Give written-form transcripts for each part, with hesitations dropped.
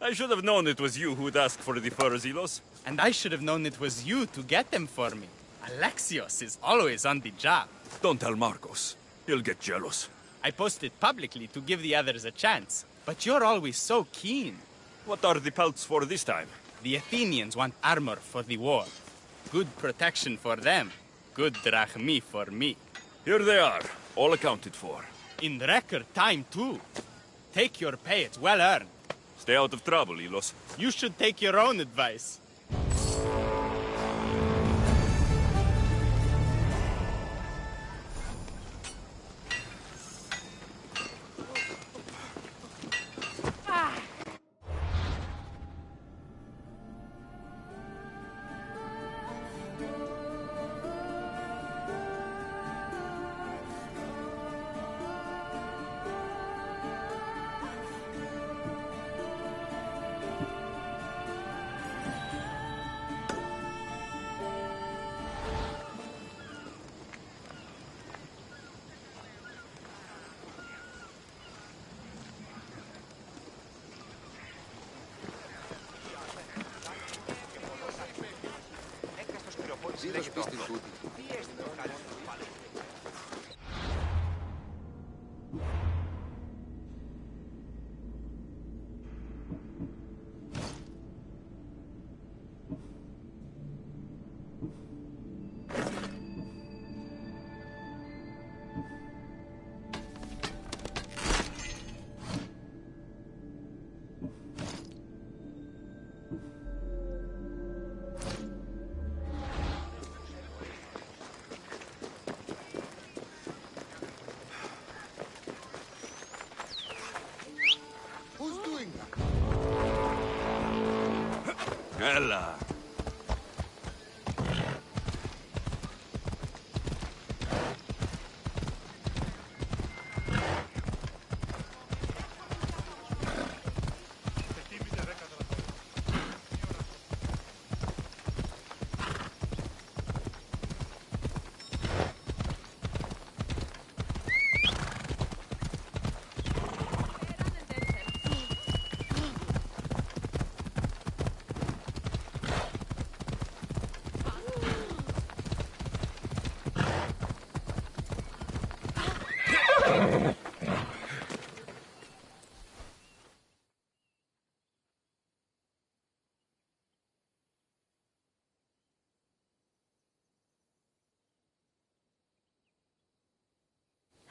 I should have known it was you who'd ask for the furs, Ilos. And I should have known it was you to get them for me. Alexios is always on the job. Don't tell Marcos. He'll get jealous. I posted publicly to give the others a chance, but you're always so keen. What are the pelts for this time? The Athenians want armor for the war. Good protection for them. Good drachmi for me. Here they are, all accounted for. In record time, too. Take your pay, it's well earned. Stay out of trouble, Ilos. You should take your own advice. Ella.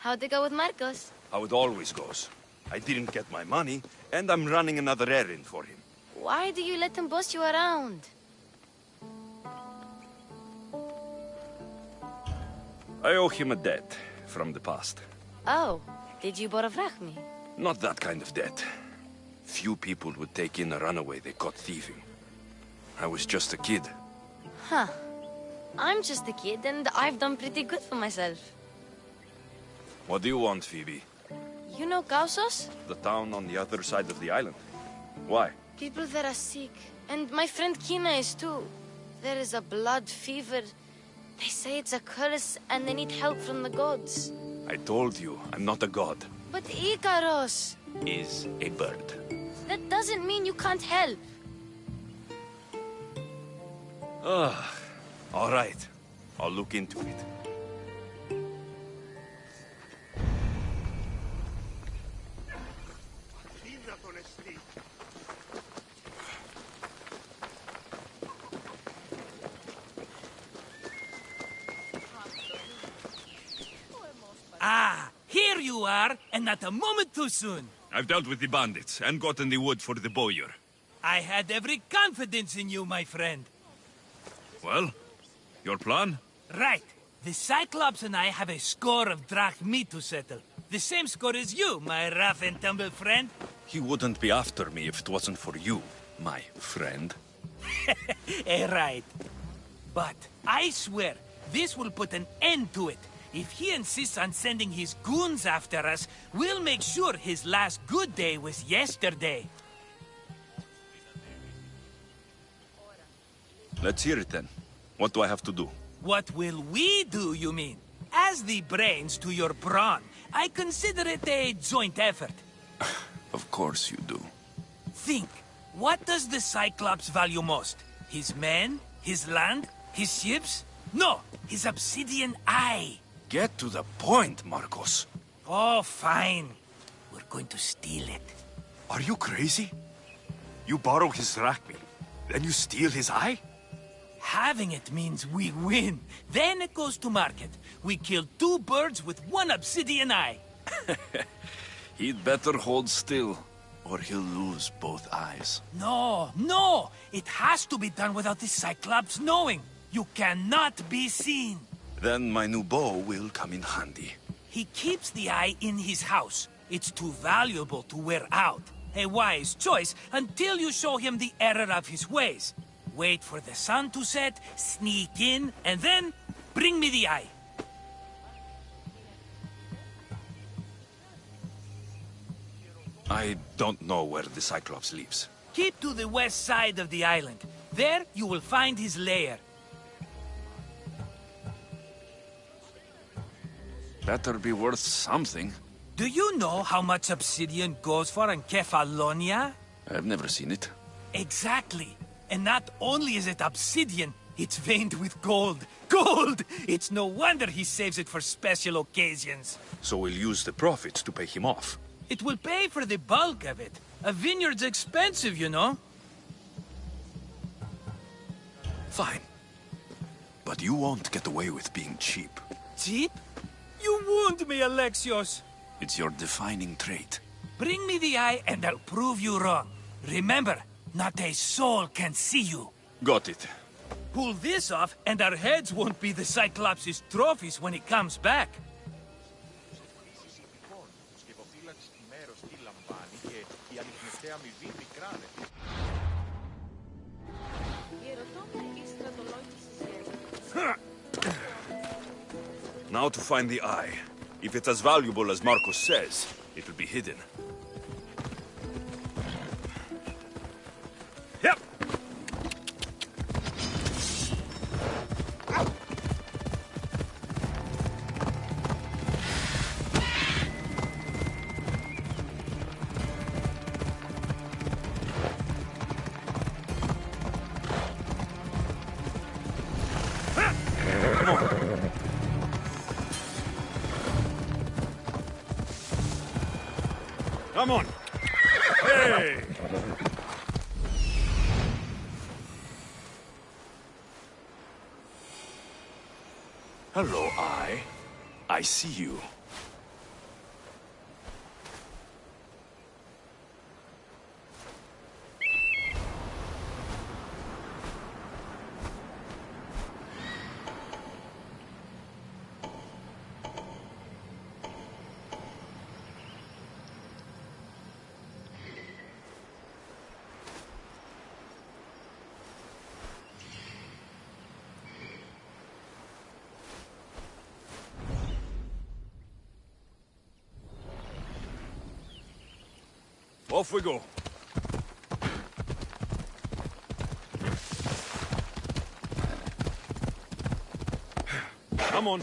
How'd it go with Marcos? How it always goes. I didn't get my money, and I'm running another errand for him. Why do you let him boss you around? I owe him a debt from the past. Oh, did you borrow me? Not that kind of debt. Few people would take in a runaway they caught thieving. I was just a kid. Huh. I'm just a kid, and I've done pretty good for myself. What do you want, Phoebe? You know Kausos? The town on the other side of the island. Why? People there are sick, and my friend Kina is too. There is a blood fever. They say it's a curse, and they need help from the gods. I told you, I'm not a god. But Ikaros! Is a bird. That doesn't mean you can't help. All right. I'll look into it. Ah, here you are, and not a moment too soon. I've dealt with the bandits and gotten the wood for the bowyer. I had every confidence in you, my friend. Well, your plan? Right. The Cyclops and I have a score of drachmi to settle. The same score as you, my rough and tumble friend. He wouldn't be after me if it wasn't for you, my friend. Right. But I swear, this will put an end to it. If he insists on sending his goons after us, we'll make sure his last good day was yesterday. Let's hear it then. What do I have to do? What will we do, you mean? As the brains to your brawn, I consider it a joint effort. Of course you do. Think, what does the Cyclops value most? His men? His land? His ships? No, his obsidian eye. Get to the point, Marcos. Oh, fine. We're going to steal it. Are you crazy? You borrow his drachmi, then you steal his eye? Having it means we win. Then it goes to market. We kill 2 birds with 1 obsidian eye. He'd better hold still, or he'll lose both eyes. No. It has to be done without the Cyclops knowing. You cannot be seen. Then my new bow will come in handy. He keeps the eye in his house. It's too valuable to wear out. A wise choice until you show him the error of his ways. Wait for the sun to set, sneak in, and then bring me the eye. I don't know where the Cyclops lives. Keep to the west side of the island. There you will find his lair. Better be worth something. Do you know how much obsidian goes for in Kefalonia? I've never seen it. Exactly. And not only is it obsidian, it's veined with gold. Gold! It's no wonder he saves it for special occasions. So we'll use the profits to pay him off. It will pay for the bulk of it. A vineyard's expensive, you know. Fine. But you won't get away with being cheap. Cheap? You wound me, Alexios. It's your defining trait. Bring me the eye and I'll prove you wrong. Remember, not a soul can see you. Got it. Pull this off and our heads won't be the Cyclops' trophies when he comes back. Now to find the eye. If it's as valuable as Marcos says, it will be hidden. Yep! Come on! Hey! Hello, Eye. I see you. Off we go. Come on.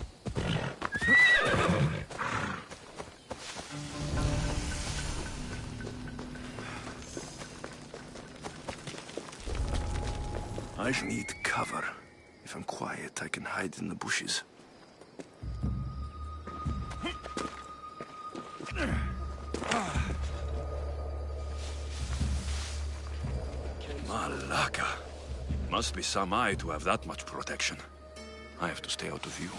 I need cover. If I'm quiet, I can hide in the bushes. Malaka. Must be some eye to have that much protection. I have to stay out of view.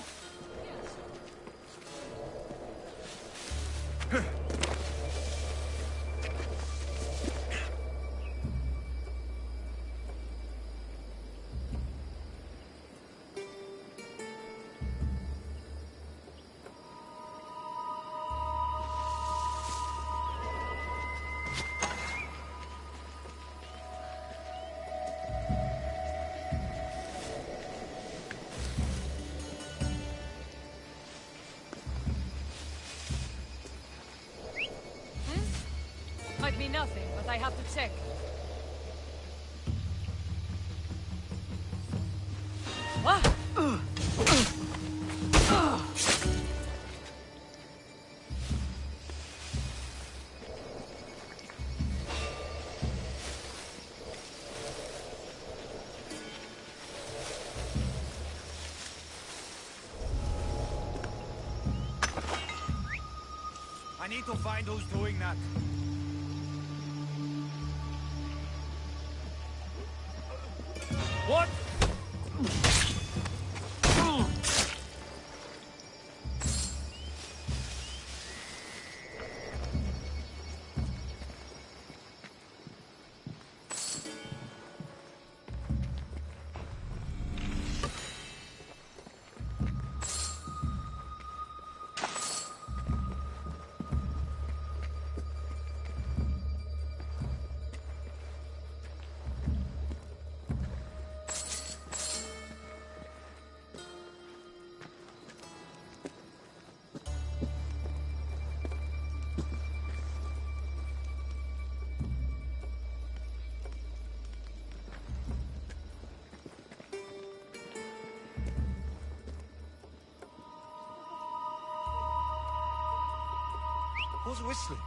Might be nothing, but I have to check. What? I need to find who's doing that. What? Who's whistling?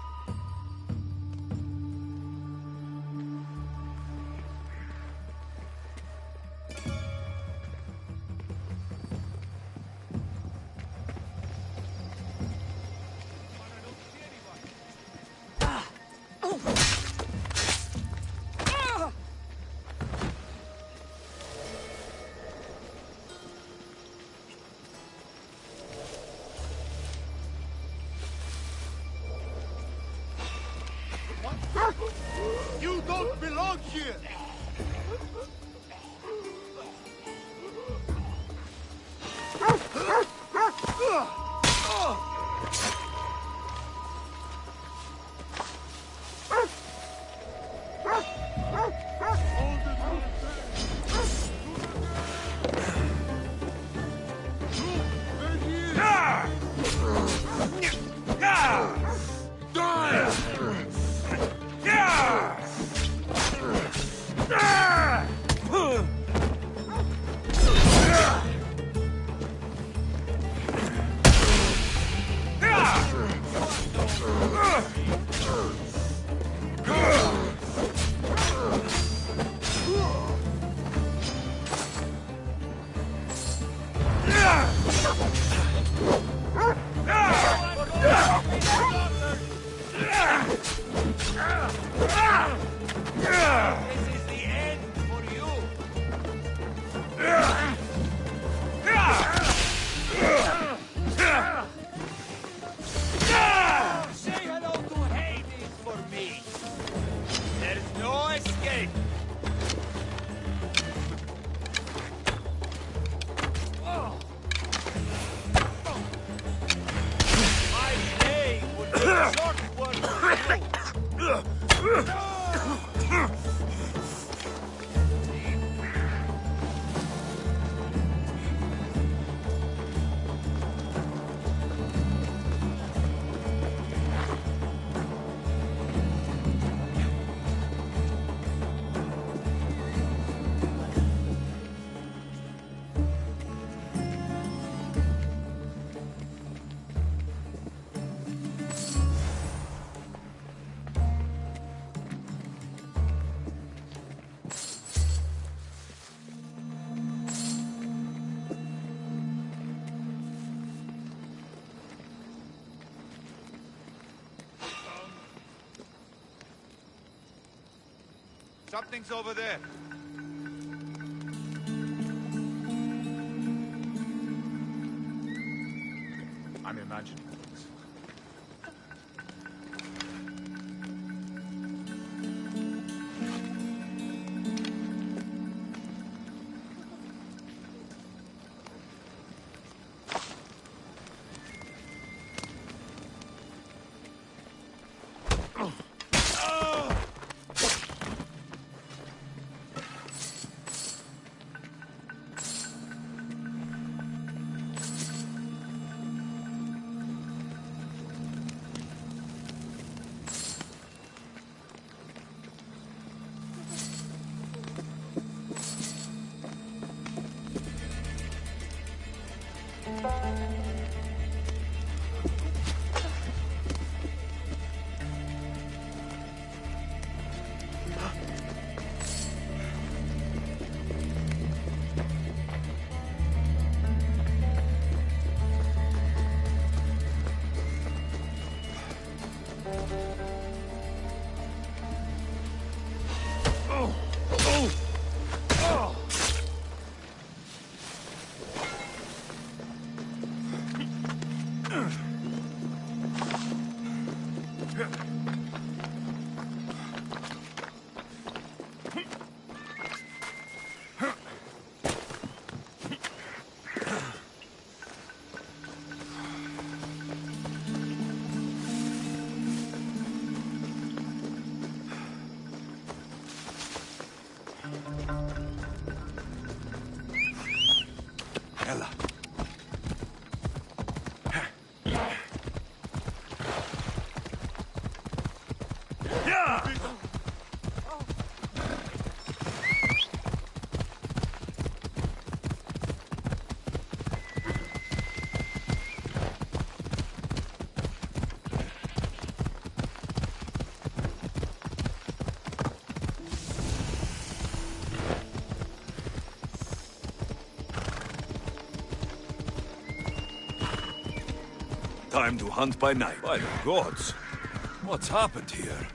You don't belong here! Something's over there. I'm imagining things. Ella. Time to hunt by night. By the gods. What's happened here?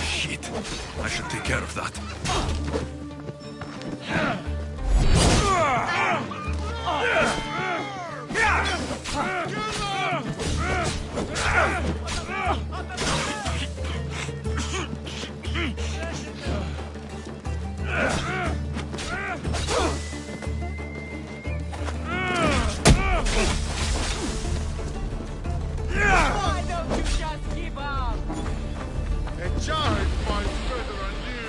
Shit. I should take care of that. Why don't you just give up? A giant might further on you.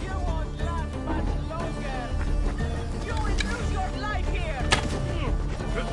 You won't last much longer. You will lose your life here. Accept.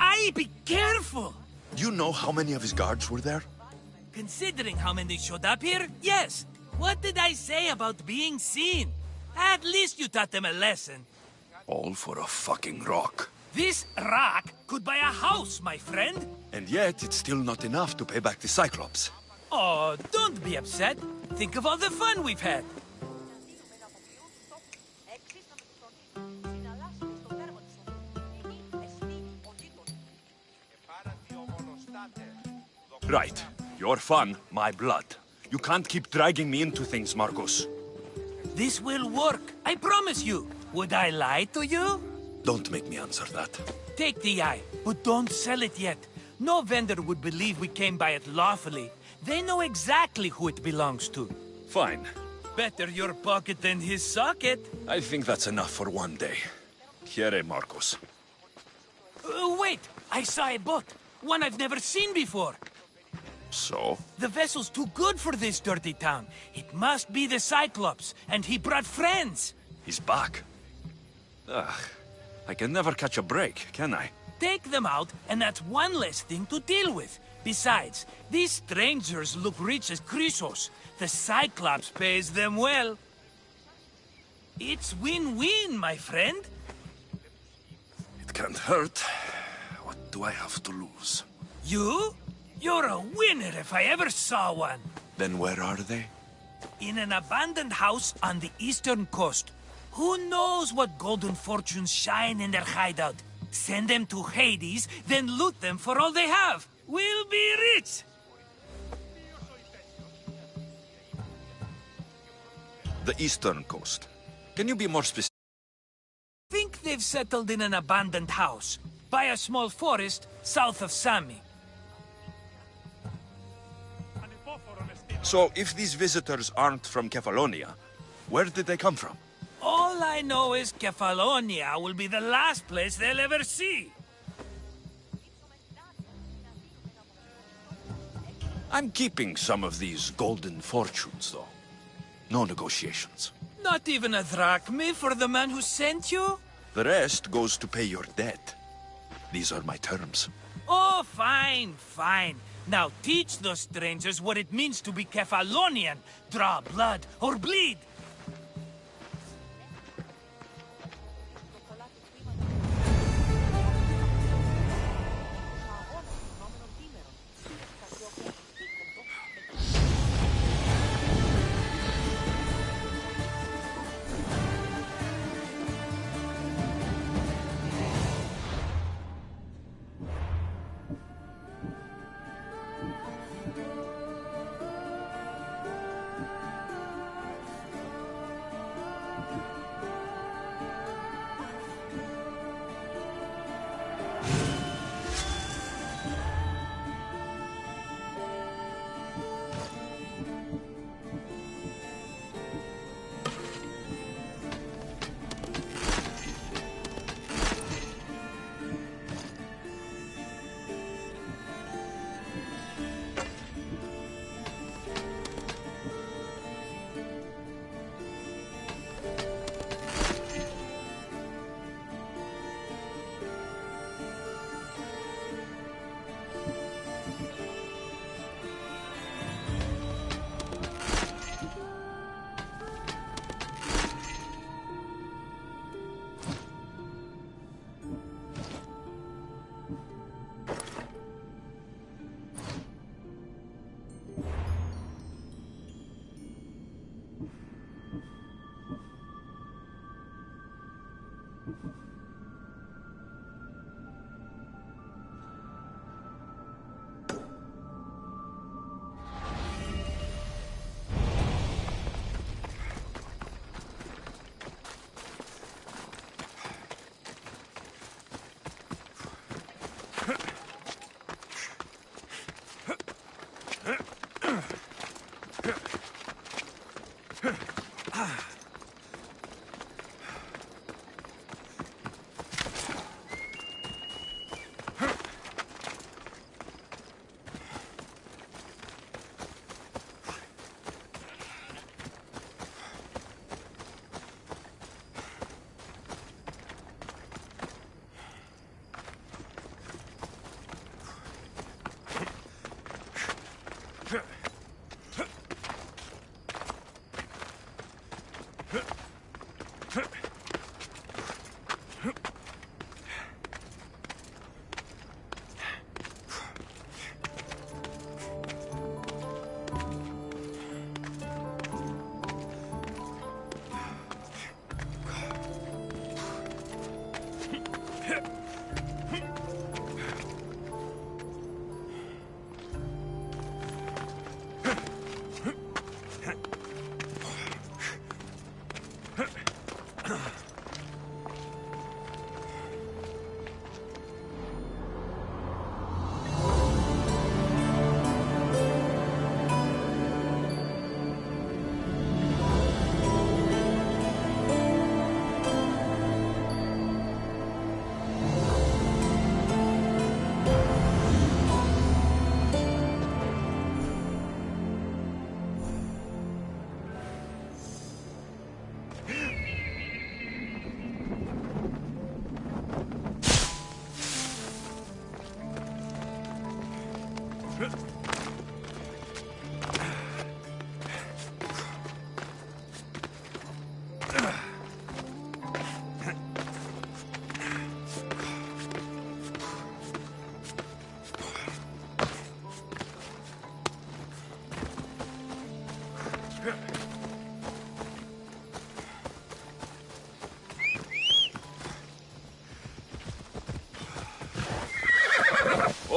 Aye, be careful! Do you know how many of his guards were there? Considering how many showed up here, yes. What did I say about being seen? At least you taught them a lesson. All for a fucking rock. This rock could buy a house, my friend. And yet, it's still not enough to pay back the Cyclops. Oh, don't be upset. Think of all the fun we've had. Right. Your fun, my blood. You can't keep dragging me into things, Marcos. This will work, I promise you. Would I lie to you? Don't make me answer that. Take the eye, but don't sell it yet. No vendor would believe we came by it lawfully. They know exactly who it belongs to. Fine. Better your pocket than his socket. I think that's enough for one day. Here, Marcos. Wait! I saw a boat. One I've never seen before. So? The vessel's too good for this dirty town. It must be the Cyclops, and he brought friends. He's back. Ugh. I can never catch a break, can I? Take them out, and that's one less thing to deal with. Besides, these strangers look rich as Chrysos. The Cyclops pays them well. It's win-win, my friend. It can't hurt. What do I have to lose? You? You're a winner if I ever saw one. Then where are they? In an abandoned house on the eastern coast. Who knows what golden fortunes shine in their hideout? Send them to Hades, then loot them for all they have. We'll be rich! The eastern coast. Can you be more specific? Think they've settled in an abandoned house, by a small forest south of Sami. So, if these visitors aren't from Kefalonia, where did they come from? All I know is Kefalonia will be the last place they'll ever see. I'm keeping some of these golden fortunes, though. No negotiations. Not even a drachme for the man who sent you? The rest goes to pay your debt. These are my terms. Oh, fine, fine. Now teach those strangers what it means to be Kefalonian. Draw blood or bleed.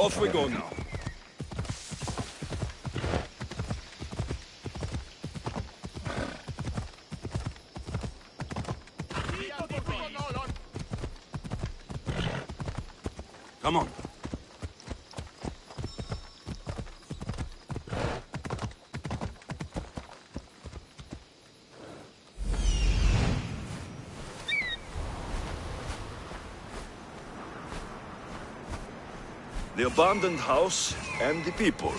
Off we go now. Come on. The abandoned house and the people.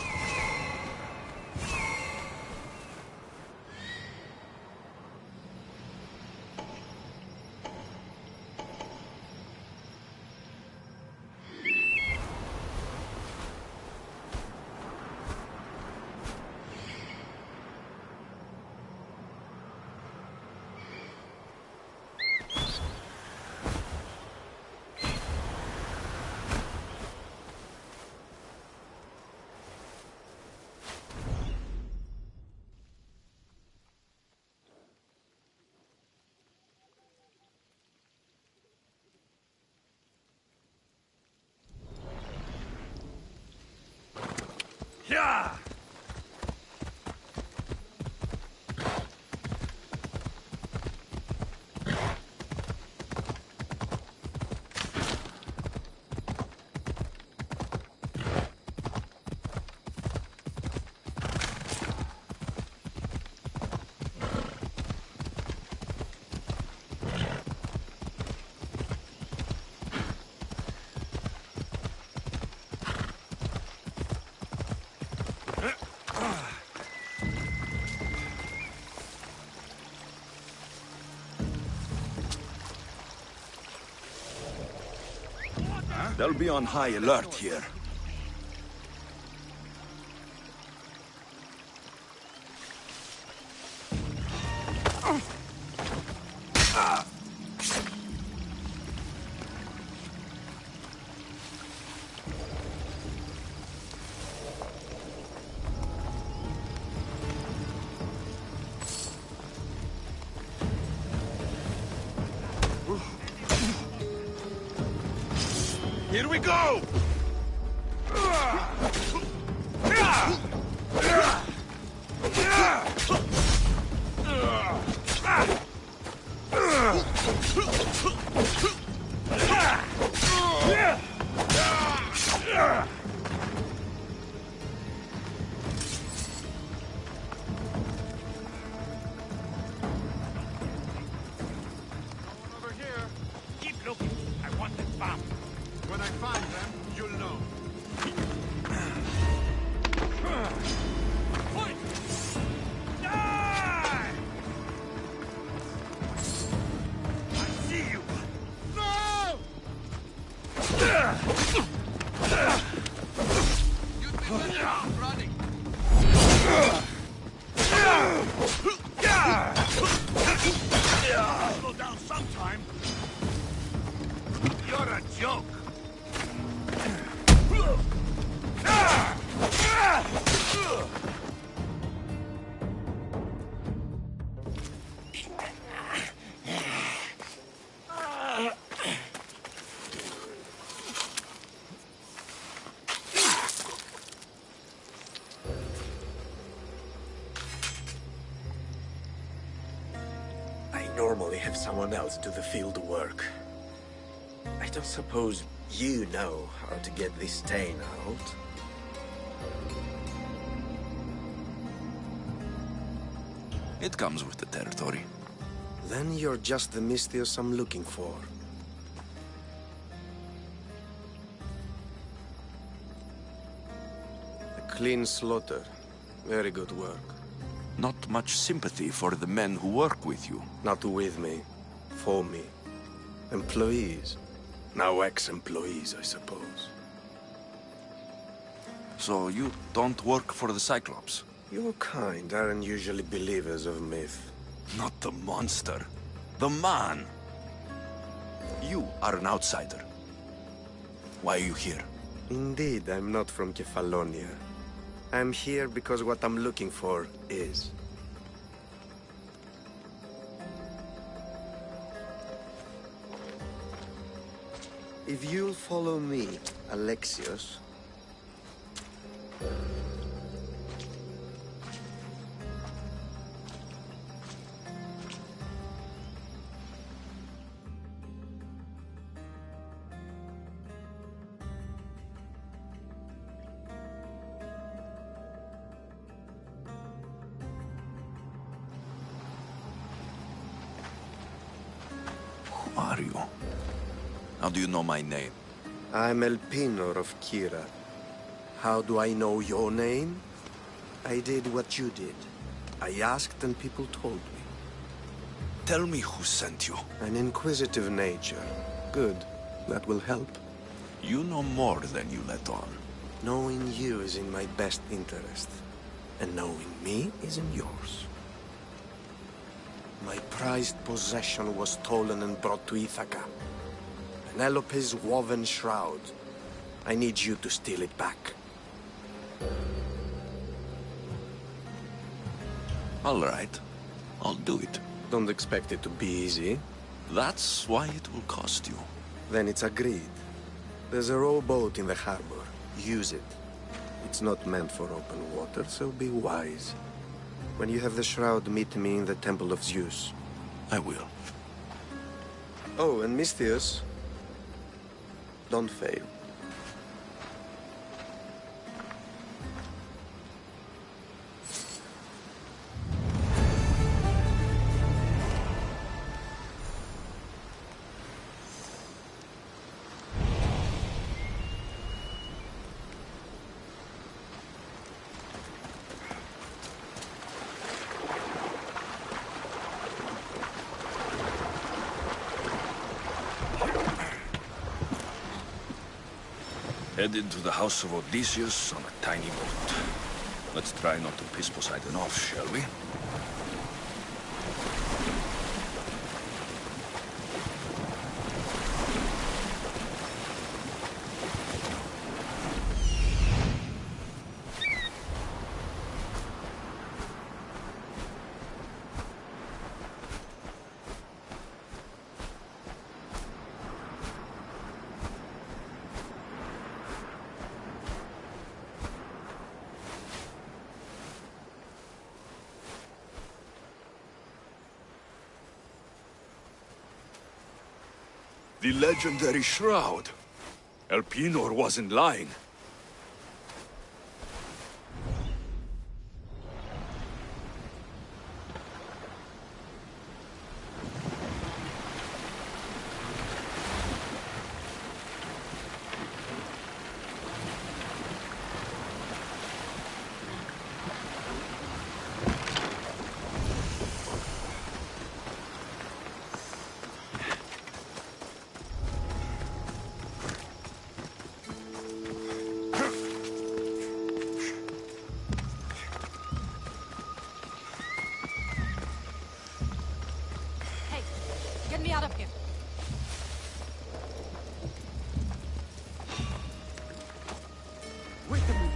Yeah! They'll be on high alert here. Here we go! Over here. Keep looking. I want them found. When I find them, you'll know. Point! Die! I see you. No! You'd be better off running. Slow down sometime. You're a joke. I normally have someone else do the field work. I don't suppose you know how to get this stain out? It comes with the territory. Then you're just the Mystios I'm looking for. A clean slaughter. Very good work. Not much sympathy for the men who work with you. Not with me. For me. Employees. Now ex-employees, I suppose. So you don't work for the Cyclops? Your kind aren't usually believers of myth. Not the monster. The man. You are an outsider. Why are you here? Indeed, I'm not from Kefalonia. I'm here because what I'm looking for is. If you'll follow me, Alexios, are you? How do you know my name? I'm El Pinor of Kira. How do I know your name? I did what you did. I asked and people told me. Tell me who sent you. An inquisitive nature. Good. That will help. You know more than you let on. Knowing you is in my best interest. And knowing me is in yours. My prized possession was stolen and brought to Ithaca. Penelope's woven shroud. I need you to steal it back. All right. I'll do it. Don't expect it to be easy. That's why it will cost you. Then it's agreed. There's a rowboat in the harbor. Use it. It's not meant for open water, so be wise. When you have the shroud, meet me in the Temple of Zeus. I will. Oh, and Misthios, don't fail. Headed to the house of Odysseus on a tiny boat. Let's try not to piss Poseidon off, shall we? The legendary shroud. Elpinor wasn't lying. Get me out of here. Wait a minute.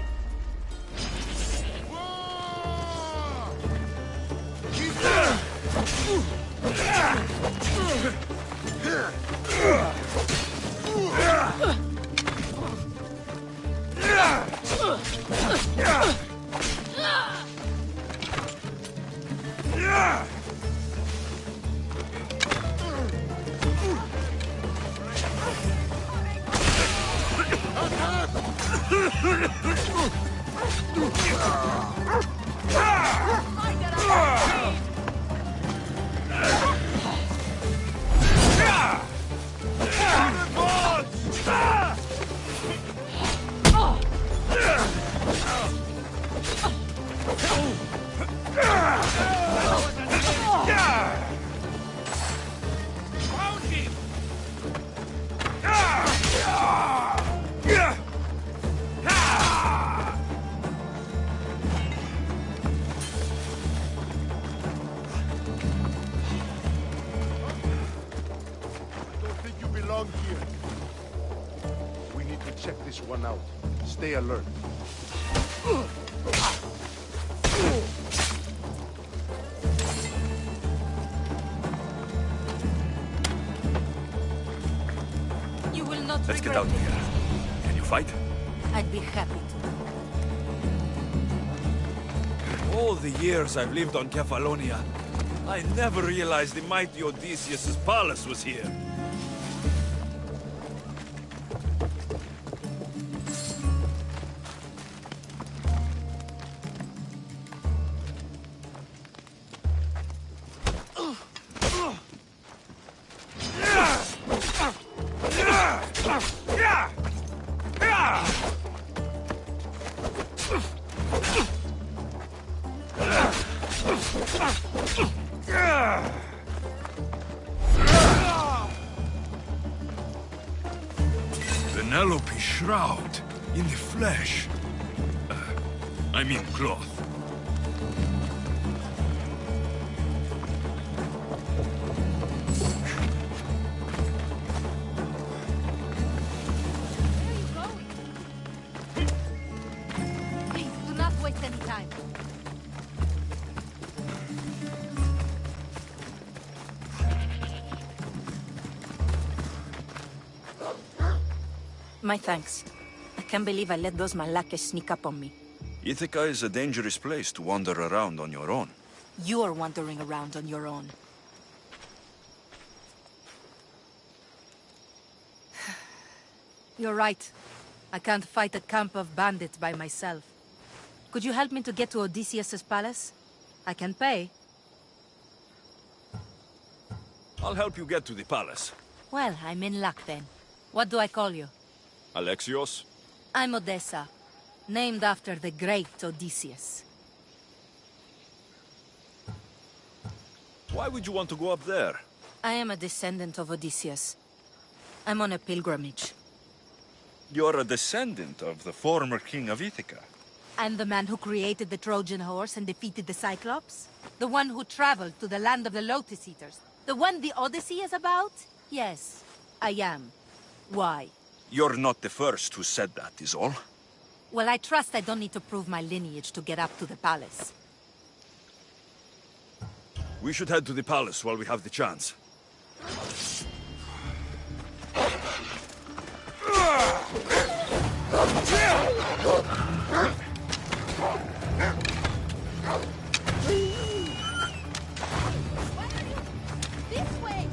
Here. We need to check this one out. Stay alert. You will not Let's get regret out it. here. Can you fight? I'd be happy to. All the years I've lived on Kefalonia, I never realized the mighty Odysseus' palace was here. Penelope's shroud in the flesh. I mean cloth. Where are you going? Please, do not waste any time. My thanks. I can't believe I let those Malakas sneak up on me. Ithaca is a dangerous place to wander around on your own. You're wandering around on your own. You're right. I can't fight a camp of bandits by myself. Could you help me to get to Odysseus's palace? I can pay. I'll help you get to the palace. Well, I'm in luck then. What do I call you? Alexios? I'm Odessa, named after the great Odysseus. Why would you want to go up there? I am a descendant of Odysseus. I'm on a pilgrimage. You're a descendant of the former king of Ithaca. And the man who created the Trojan horse and defeated the Cyclops? The one who traveled to the land of the Lotus Eaters? The one the Odyssey is about? Yes, I am. Why? You're not the first who said that, is all. Well, I trust I don't need to prove my lineage to get up to the palace. We should head to the palace while we have the chance. This way!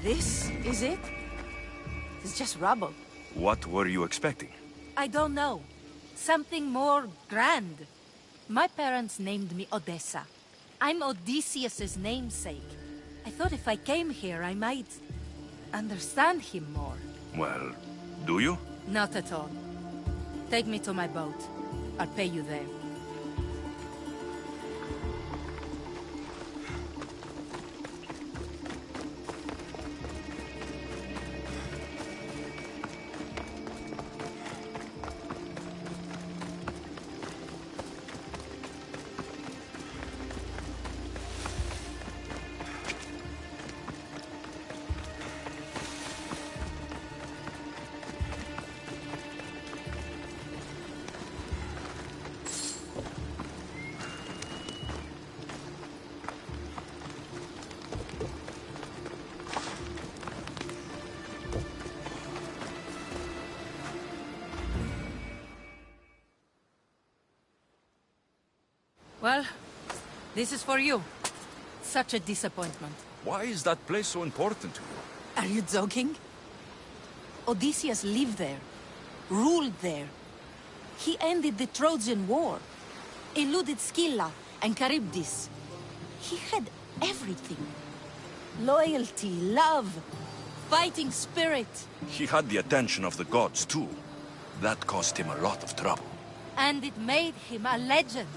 This is it? It's just rubble. What were you expecting? I don't know. Something more grand. My parents named me Odessa. I'm Odysseus's namesake. I thought if I came here, I might understand him more. Well, do you? Not at all. Take me to my boat. I'll pay you there. Well, this is for you. Such a disappointment. Why is that place so important to you? Are you joking? Odysseus lived there, ruled there. He ended the Trojan War, eluded Scylla and Charybdis. He had everything. Loyalty, love, fighting spirit. He had the attention of the gods, too. That cost him a lot of trouble. And it made him a legend.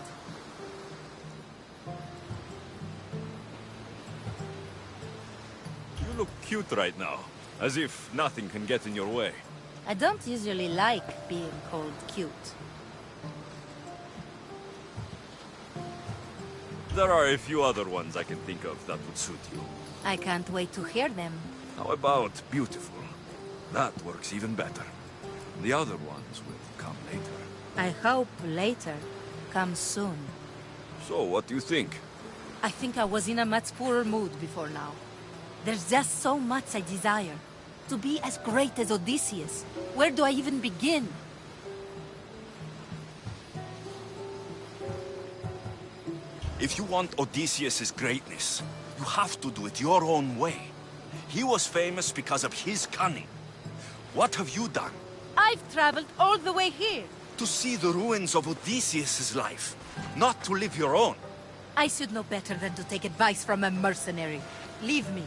You look cute right now, as if nothing can get in your way. I don't usually like being called cute. There are a few other ones I can think of that would suit you. I can't wait to hear them. How about beautiful? That works even better. The other ones will come later. I hope later comes soon. So, what do you think? I think I was in a much poorer mood before now. There's just so much I desire. To be as great as Odysseus. Where do I even begin? If you want Odysseus' greatness, you have to do it your own way. He was famous because of his cunning. What have you done? I've traveled all the way here. To see the ruins of Odysseus' life, not to live your own. I should know better than to take advice from a mercenary. Leave me.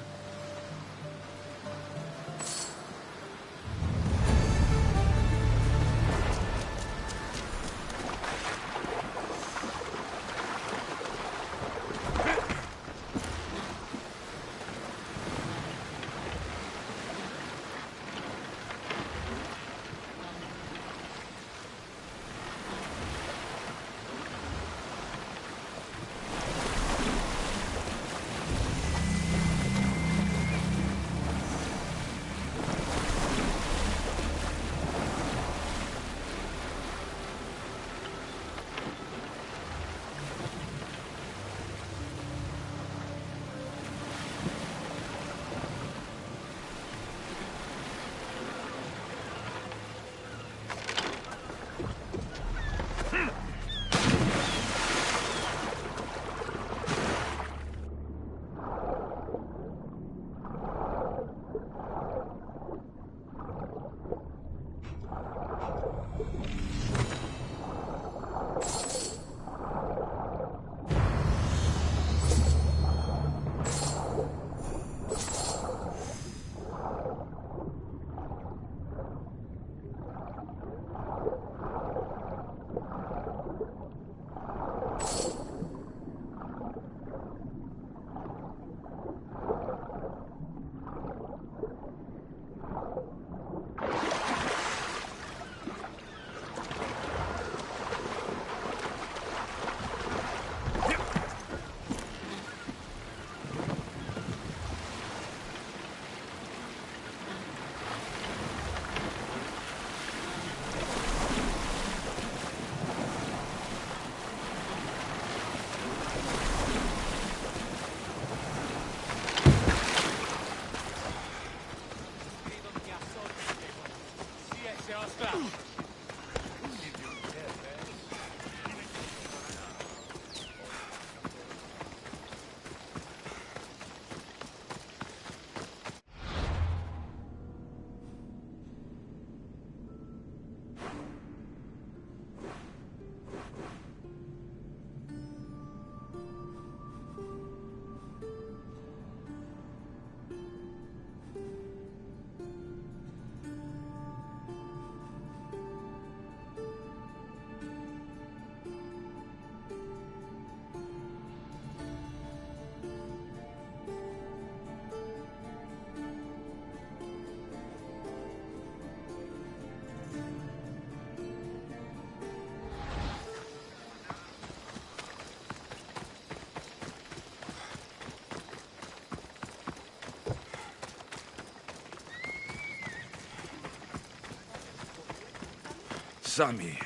Sammy,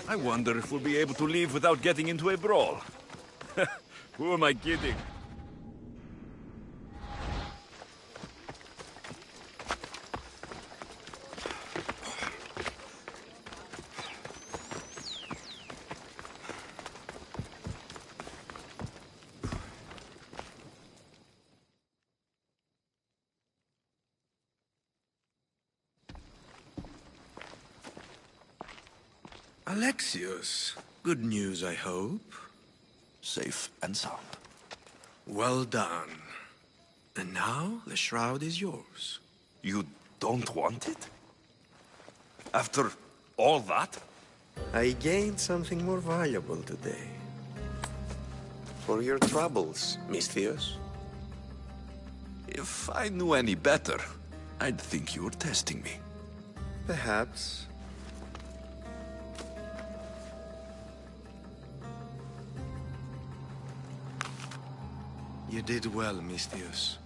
I wonder if we'll be able to leave without getting into a brawl. Who am I kidding? Alexios, good news, I hope. Safe and sound. Well done. And now, the shroud is yours. You don't want it? After all that? I gained something more valuable today. For your troubles, Misthios. If I knew any better, I'd think you were testing me. Perhaps. You did well, Misthios.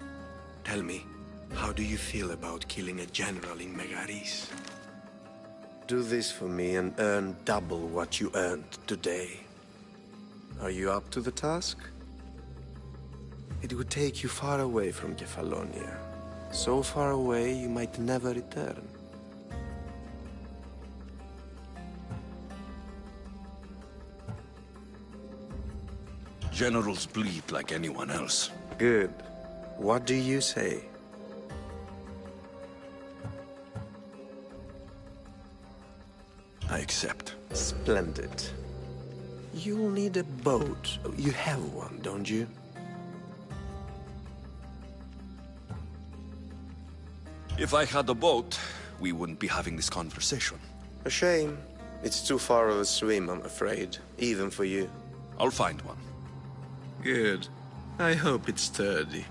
Tell me, how do you feel about killing a general in Megaris? Do this for me and earn double what you earned today. Are you up to the task? It would take you far away from Kefalonia. So far away you might never return. Generals bleed like anyone else. Good. What do you say? I accept. Splendid. You'll need a boat. You have one, don't you? If I had a boat, we wouldn't be having this conversation. A shame. It's too far of a swim, I'm afraid. Even for you. I'll find one. Good. I hope it's sturdy.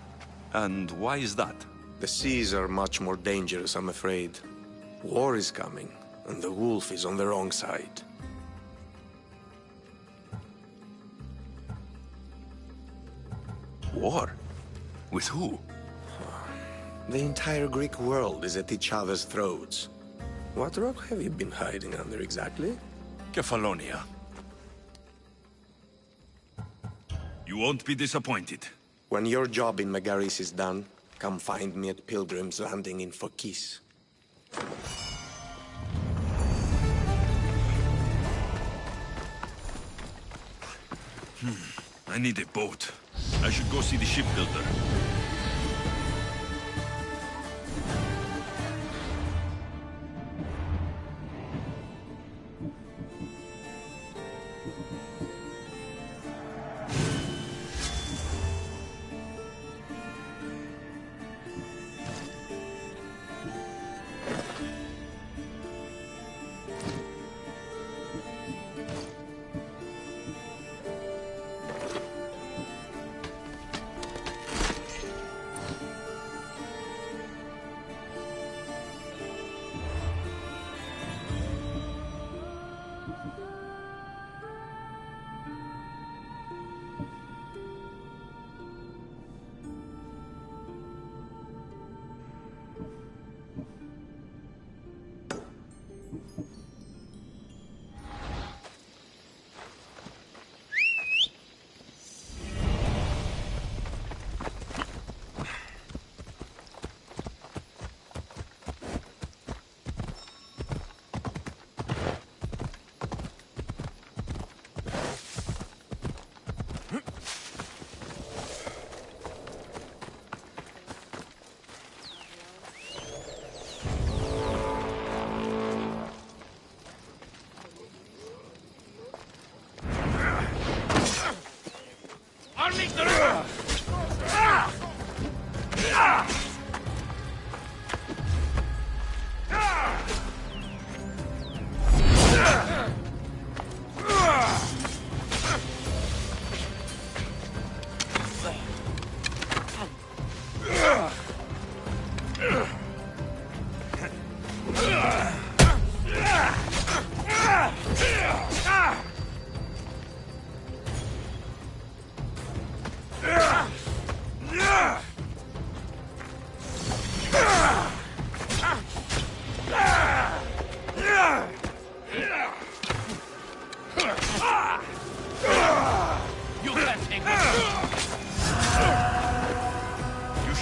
And why is that? The seas are much more dangerous, I'm afraid. War is coming, and the wolf is on the wrong side. War? With who? The entire Greek world is at each other's throats. What rock have you been hiding under exactly? Kefalonia. You won't be disappointed. When your job in Megaris is done, come find me at Pilgrim's Landing in Phokis. I need a boat. I should go see the shipbuilder.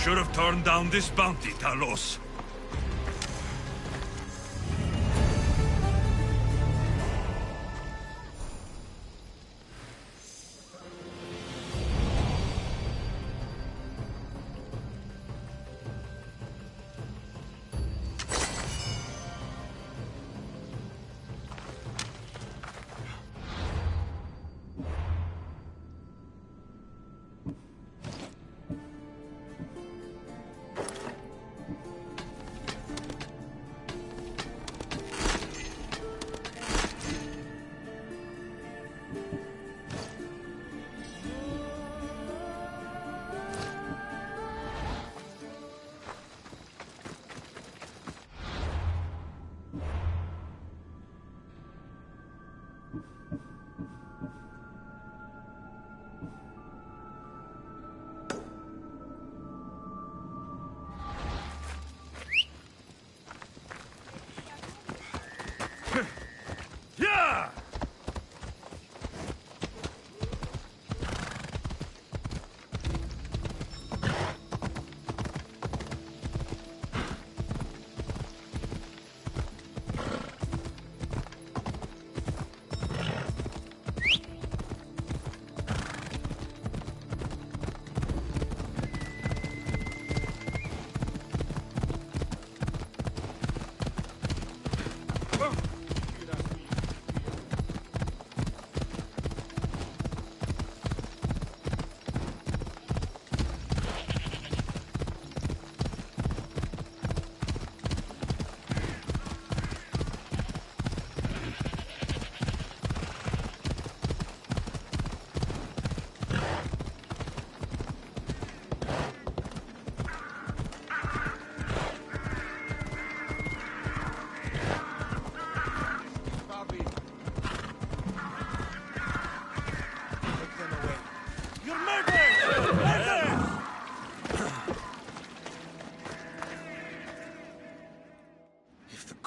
Should have turned down this bounty, Talos.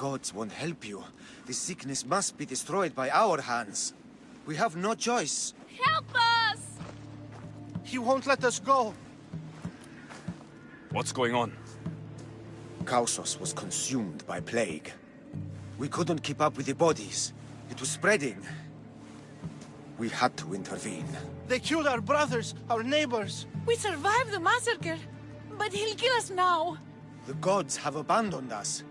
gods won't help you. The sickness must be destroyed by our hands. We have no choice. Help us! He won't let us go. What's going on? Kausos was consumed by plague. We couldn't keep up with the bodies. It was spreading. We had to intervene. They killed our brothers, our neighbors. We survived the massacre, but he'll kill us now. The gods have abandoned us.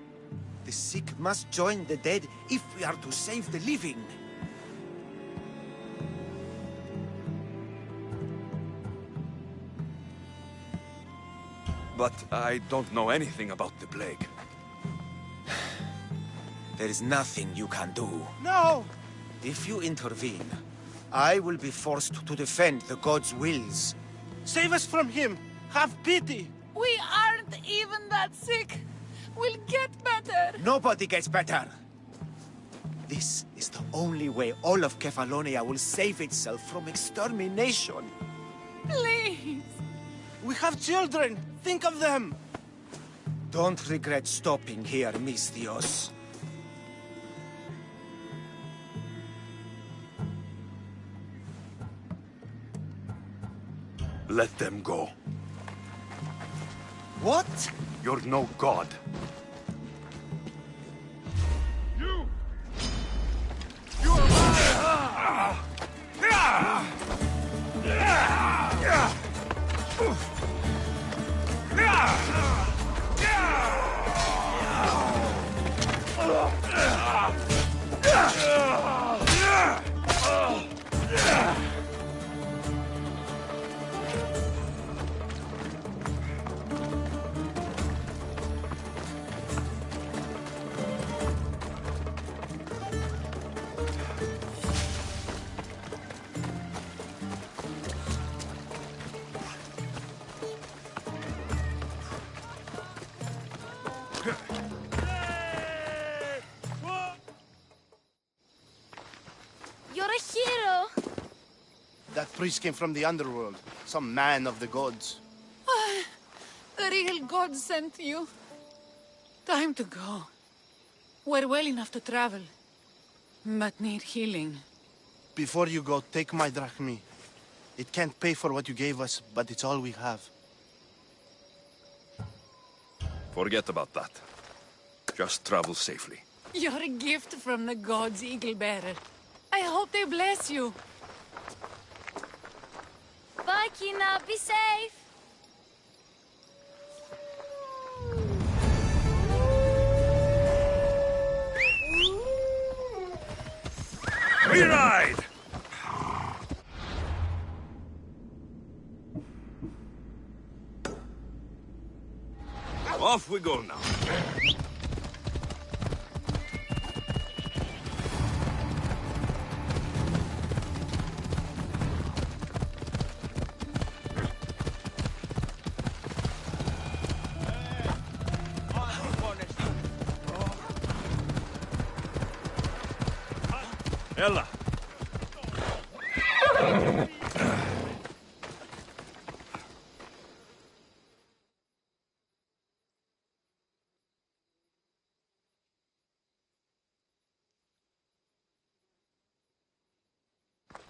The sick must join the dead if we are to save the living. But I don't know anything about the plague. There is nothing you can do. No! If you intervene, I will be forced to defend the gods' wills. Save us from him! Have pity! We aren't even that sick. We'll get better. Nobody gets better. This is the only way all of Kefalonia will save itself from extermination. Please. We have children! Think of them! Don't regret stopping here, Misthios. Let them go. What? You're no god. You're a hero. That priest came from the underworld. Some man of the gods. The real God sent you. Time to go. We're well enough to travel, but need healing. Before you go, take my drachmi. It can't pay for what you gave us, but it's all we have. Forget about that. Just travel safely. You're a gift from the gods, Eagle Bearer. I hope they bless you. Bye, Kina. Be safe. We ride! Off we go now. Ella.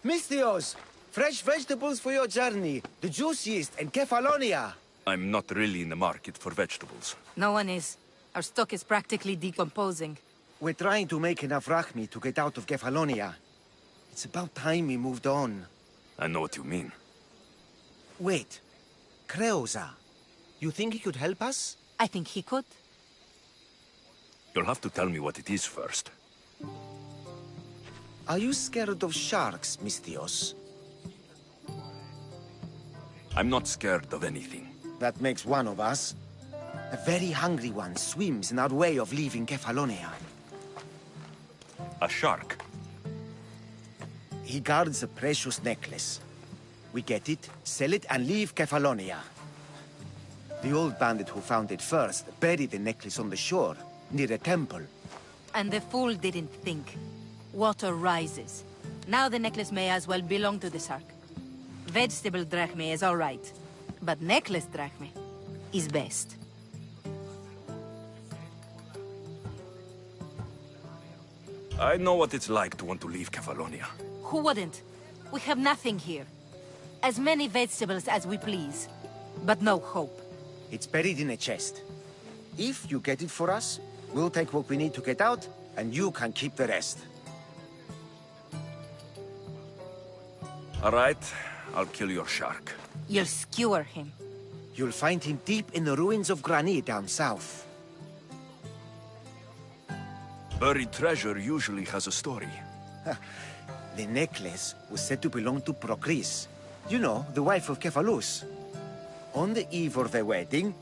Misthios! Fresh vegetables for your journey. The juiciest in Kefalonia. I'm not really in the market for vegetables. No one is. Our stock is practically decomposing. We're trying to make enough rachmi to get out of Kefalonia. It's about time we moved on. I know what you mean. Wait. Creosa. You think he could help us? I think he could. You'll have to tell me what it is first. Are you scared of sharks, Misthios? I'm not scared of anything. That makes one of us. A very hungry one swims in our way of leaving Kefalonia. A shark? He guards a precious necklace. We get it, sell it, and leave Kefalonia. The old bandit who found it first buried the necklace on the shore, near a temple. And the fool didn't think. Water rises. Now the necklace may as well belong to the shark. Vegetable drachme is all right, but necklace drachme is best. I know what it's like to want to leave Kefalonia. Who wouldn't? We have nothing here. As many vegetables as we please, but no hope. It's buried in a chest. If you get it for us, we'll take what we need to get out, and you can keep the rest. All right, I'll kill your shark. You'll skewer him. You'll find him deep in the ruins of Granit down south. Buried treasure usually has a story. The necklace was said to belong to Procris. You know, the wife of Cephalus. On the eve of their wedding,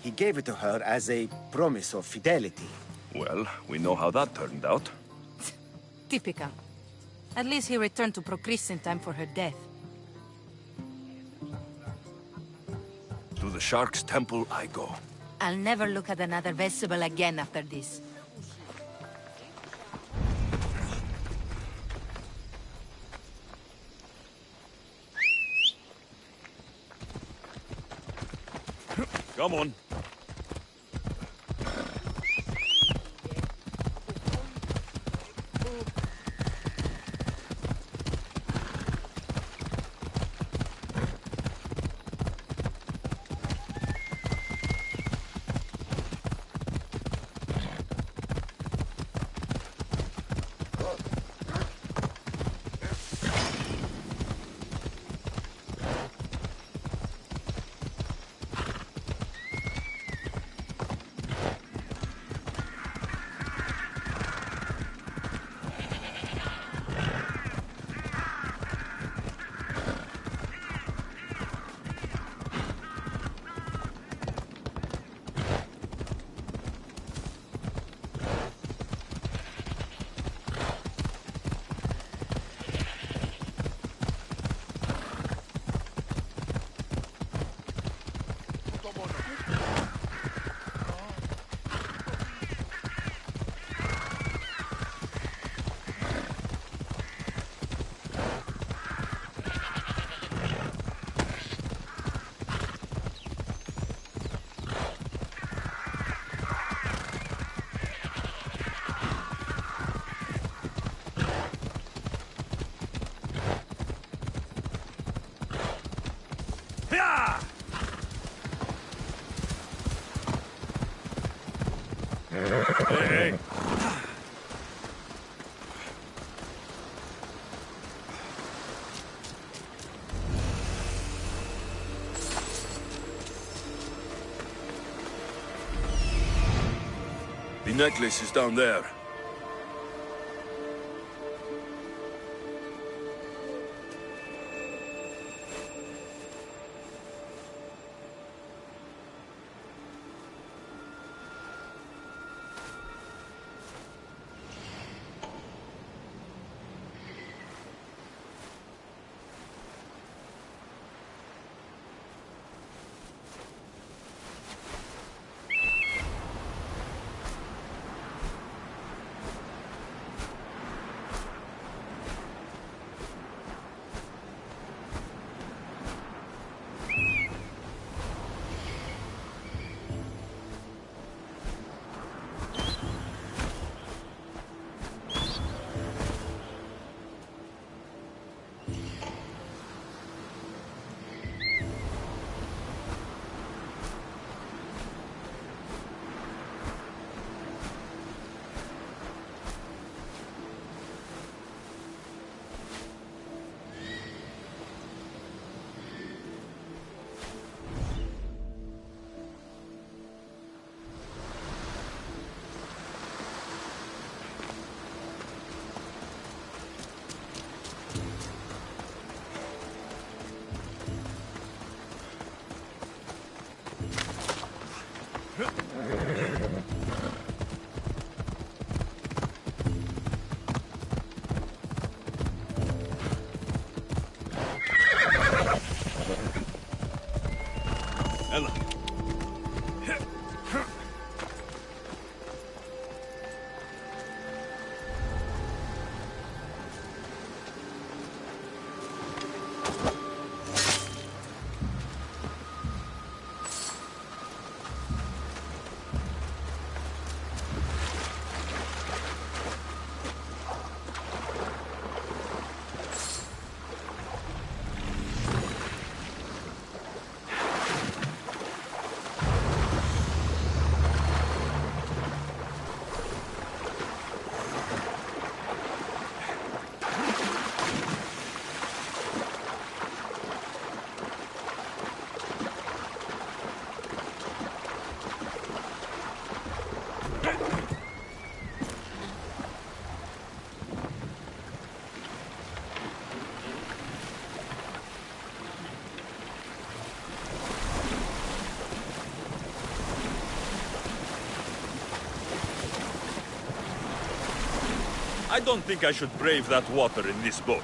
he gave it to her as a promise of fidelity. Well, we know how that turned out. Typical. At least he returned to Procris in time for her death. To the Shark's Temple I go. I'll never look at another vegetable again after this. Come on. Hey. The necklace is down there. Ella. I don't think I should brave that water in this boat.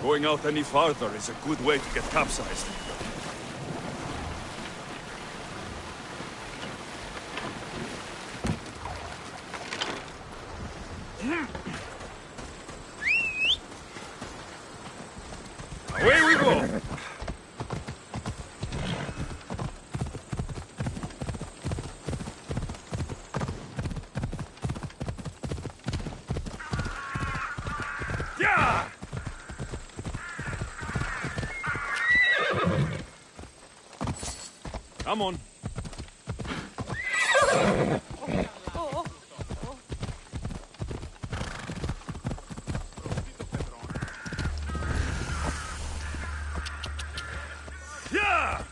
Going out any farther is a good way to get capsized. Away we go! Yeah! Come on. Yeah!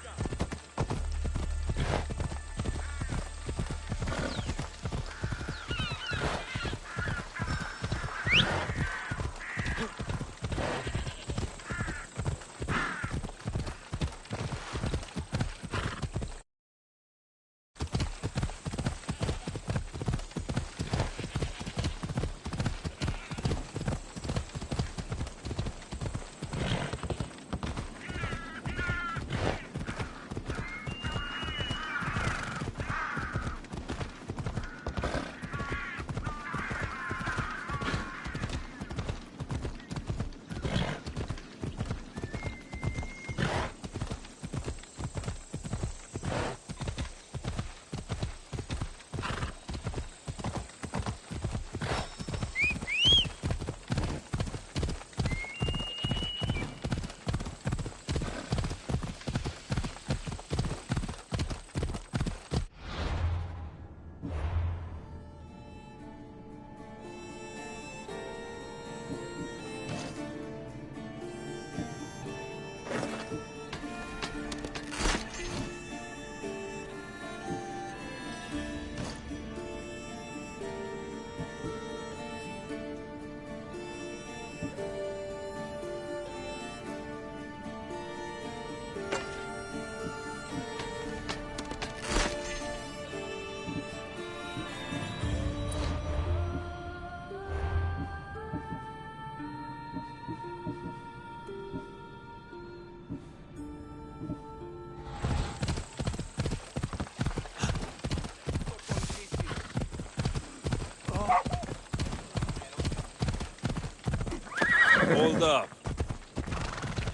Hold up.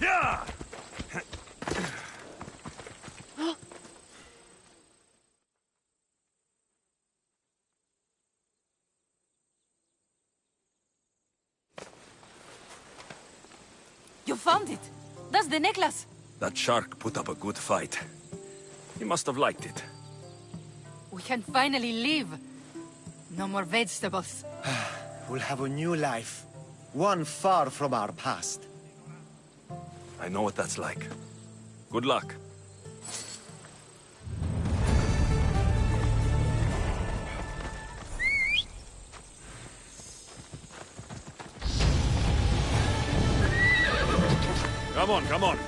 Yeah! You found it! That's the necklace! That shark put up a good fight. He must have liked it. We can finally leave. No more vegetables. We'll have a new life. One far from our past. I know what that's like. Good luck. Come on, come on.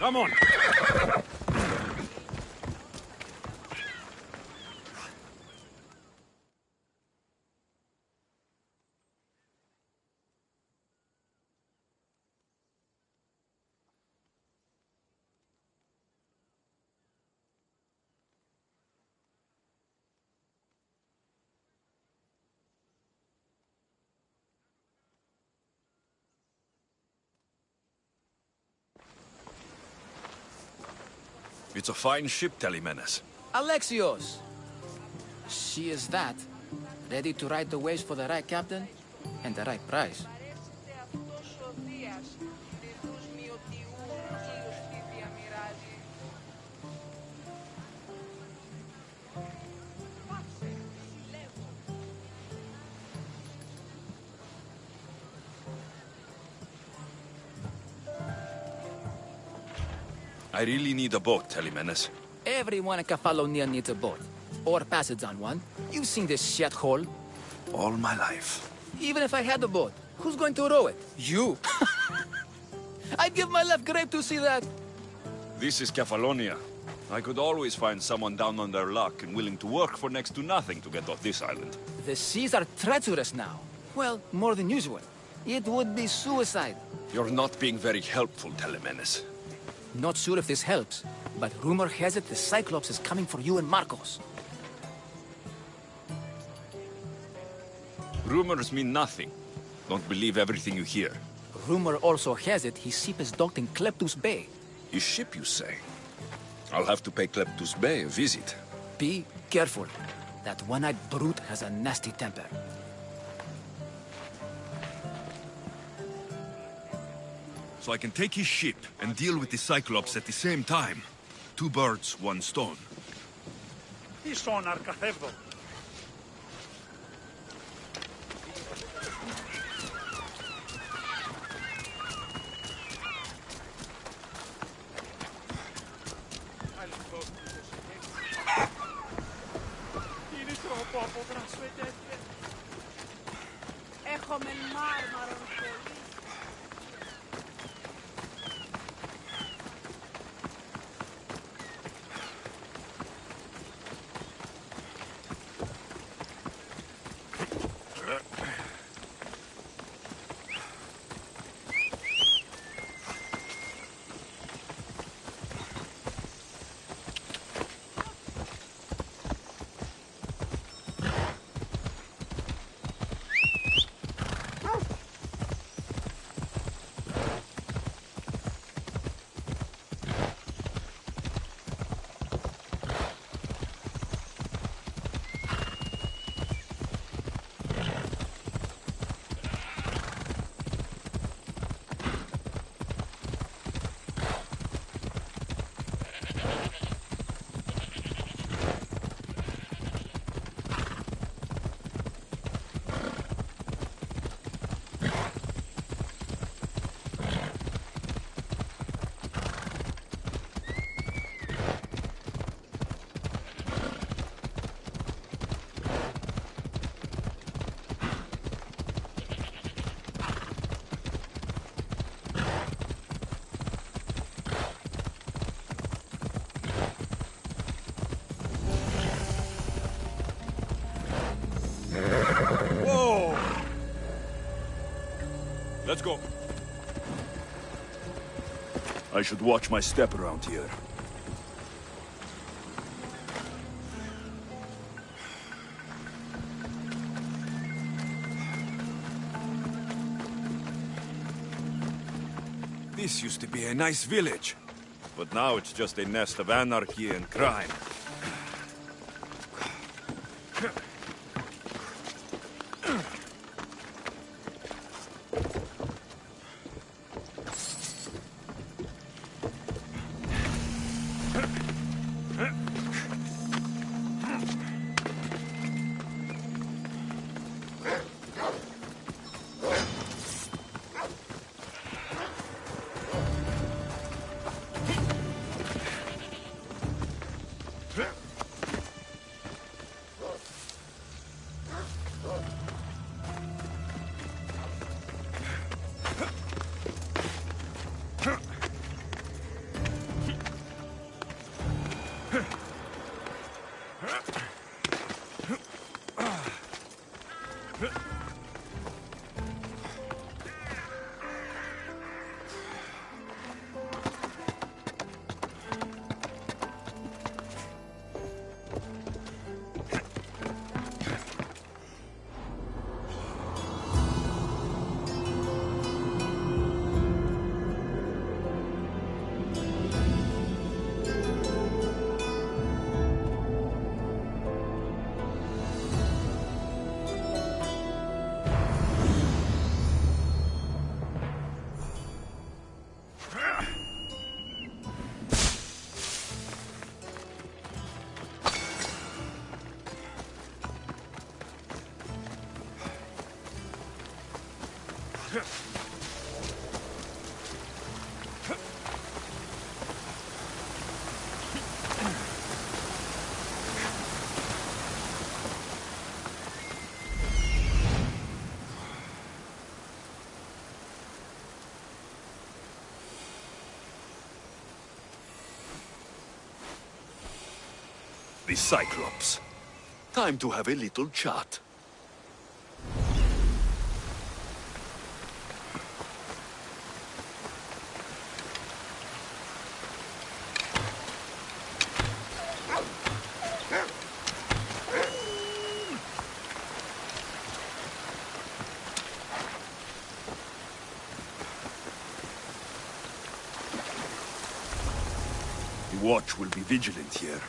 Come on! It's a fine ship, Telemenes. Alexios! She is that. Ready to ride the waves for the right captain and the right price. I really need a boat, Telemenes. Everyone in Kefalonia needs a boat. Or passage on one. You've seen this shithole. All my life. Even if I had a boat, who's going to row it? You! I'd give my left grape to see that. This is Kefalonia. I could always find someone down on their luck and willing to work for next to nothing to get off this island. The seas are treacherous now. Well, more than usual. It would be suicide. You're not being very helpful, Telemenes. Not sure if this helps, but rumor has it the Cyclops is coming for you and Marcos. Rumors mean nothing. Don't believe everything you hear. Rumor also has it his ship is docked in Kleptus Bay. His ship, you say? I'll have to pay Kleptus Bay a visit. Be careful. That one-eyed brute has a nasty temper. So I can take his ship and deal with the Cyclops at the same time. Two birds, one stone. Let's go. I should watch my step around here. This used to be a nice village, but now it's just a nest of anarchy and crime. The Cyclops. Time to have a little chat. The watch will be vigilant here.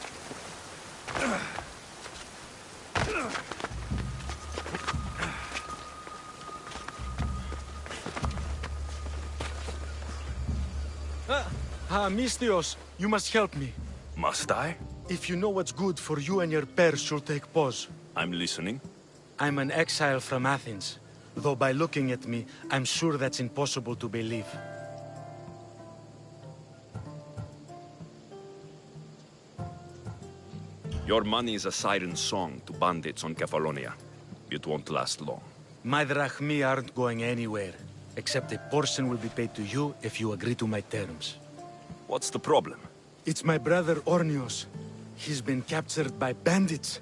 Mistios, you must help me. Must I? If you know what's good for you and your pairs, you'll take pause. I'm listening. I'm an exile from Athens. Though by looking at me, I'm sure that's impossible to believe. Your money is a siren song to bandits on Kefalonia. It won't last long. My drachmi aren't going anywhere. Except a portion will be paid to you if you agree to my terms. What's the problem? It's my brother Ornios. He's been captured by bandits.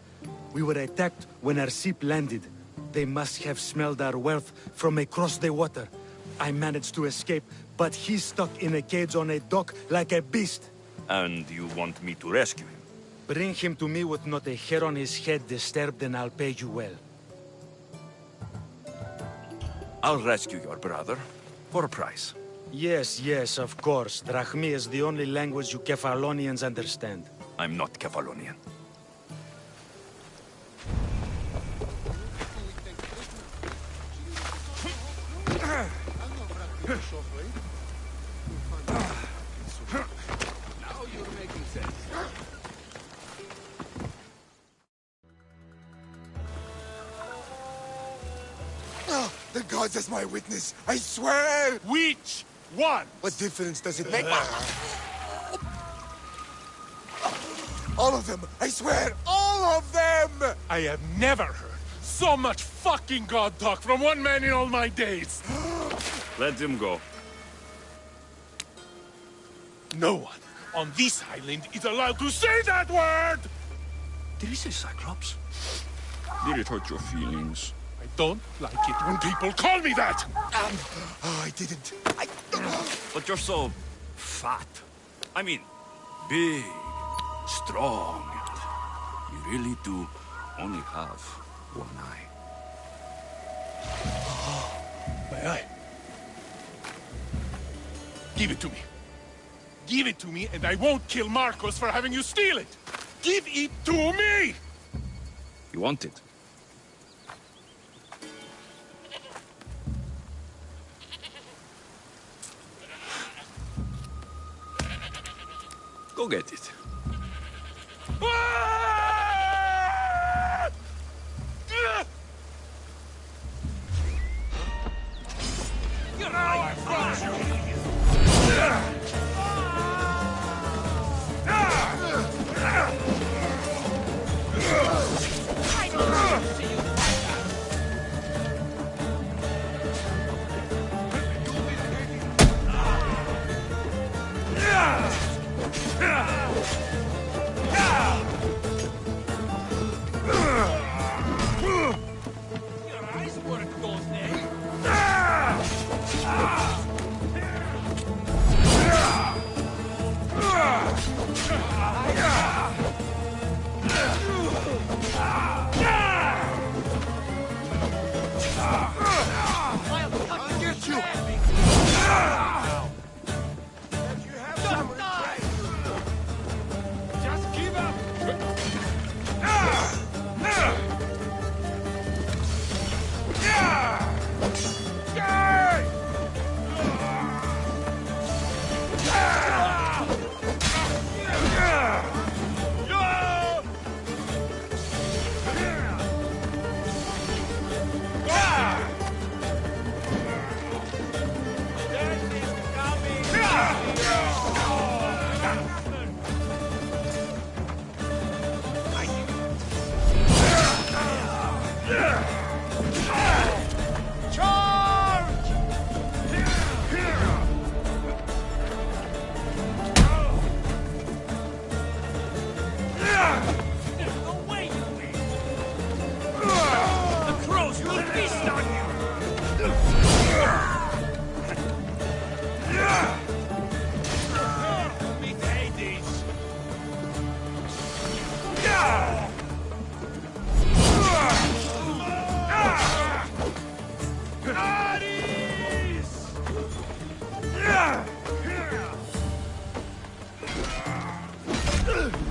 We were attacked when our ship landed. They must have smelled our wealth from across the water. I managed to escape, but he's stuck in a cage on a dock like a beast. And you want me to rescue him? Bring him to me with not a hair on his head disturbed and I'll pay you well. I'll rescue your brother, for a price. Yes, of course. Drachmi is the only language you Kefalonians understand. I'm not Kefalonian. Now you're making sense. The gods as my witness, I swear! Which one? What difference does it make? All of them! I swear, all of them! I have never heard so much fucking god talk from one man in all my days. Let him go. No one on this island is allowed to say that word! Did he say Cyclops? Did it hurt your feelings? I don't like it when people call me that! Oh, I didn't. But you're so fat. I mean, big, strong. You really do only have one eye. My eye. Give it to me. Give it to me, and I won't kill Marcos for having you steal it! Give it to me! You want it? Go get it.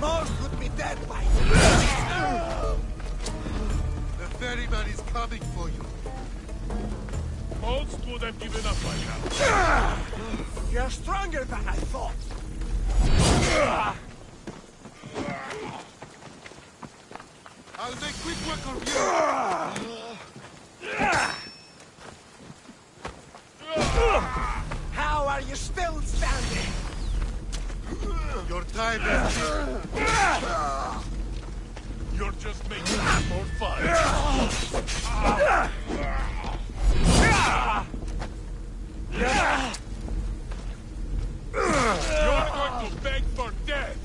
Most would be dead by now. The ferryman is coming for you. Most would have given up by now. You're stronger than I thought. I'll make quick work of you. How are you still standing? Your time is... You're just making it more fun. You're going to beg for death.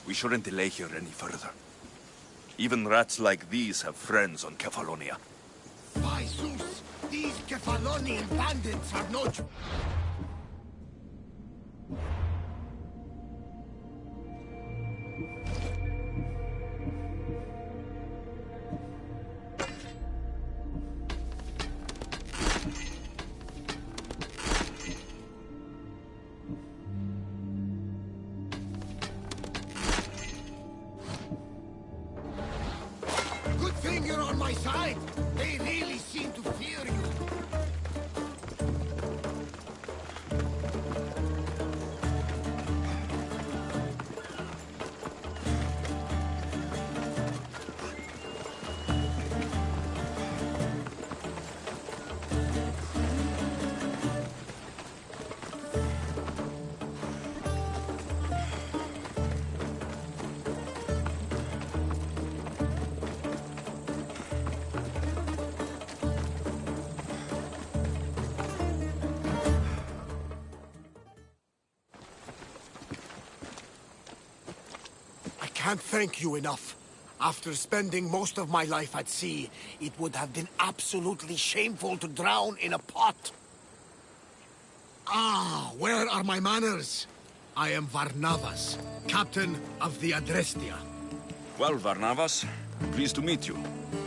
We shouldn't delay here any further. Even rats like these have friends on Kefalonia. By Zeus, these Kefalonian bandits are no joke. Good thing you're on my side. They really seem to fear you. can't thank you enough. After spending most of my life at sea, it would have been absolutely shameful to drown in a pot. Ah, where are my manners? I am Varnavas, captain of the Adrestia. Well, Varnavas, pleased to meet you.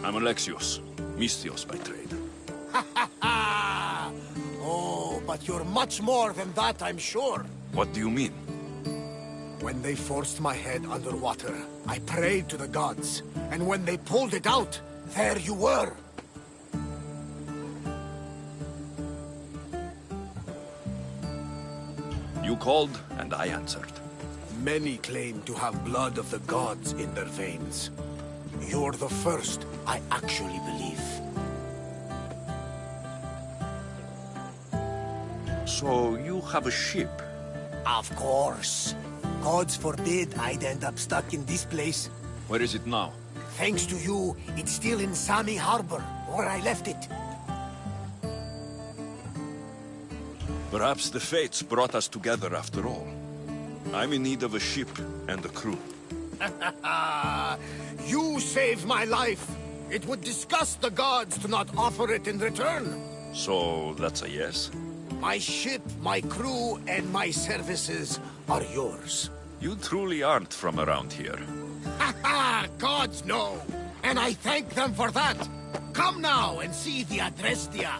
I'm Alexios, Mystios by trade. Oh, but you're much more than that, I'm sure. What do you mean? When they forced my head underwater, I prayed to the gods. And when they pulled it out, there you were. You called, and I answered. Many claim to have blood of the gods in their veins. You're the first I actually believe. So you have a ship? Of course. Gods forbid I'd end up stuck in this place. Where is it now? Thanks to you, it's still in Sami Harbor, where I left it. Perhaps the fates brought us together after all. I'm in need of a ship and a crew. You saved my life. It would disgust the gods to not offer it in return. So that's a yes? My ship, my crew, and my services are yours. You truly aren't from around here. Ha ha! Gods know! And I thank them for that! Come now and see the Adrestia!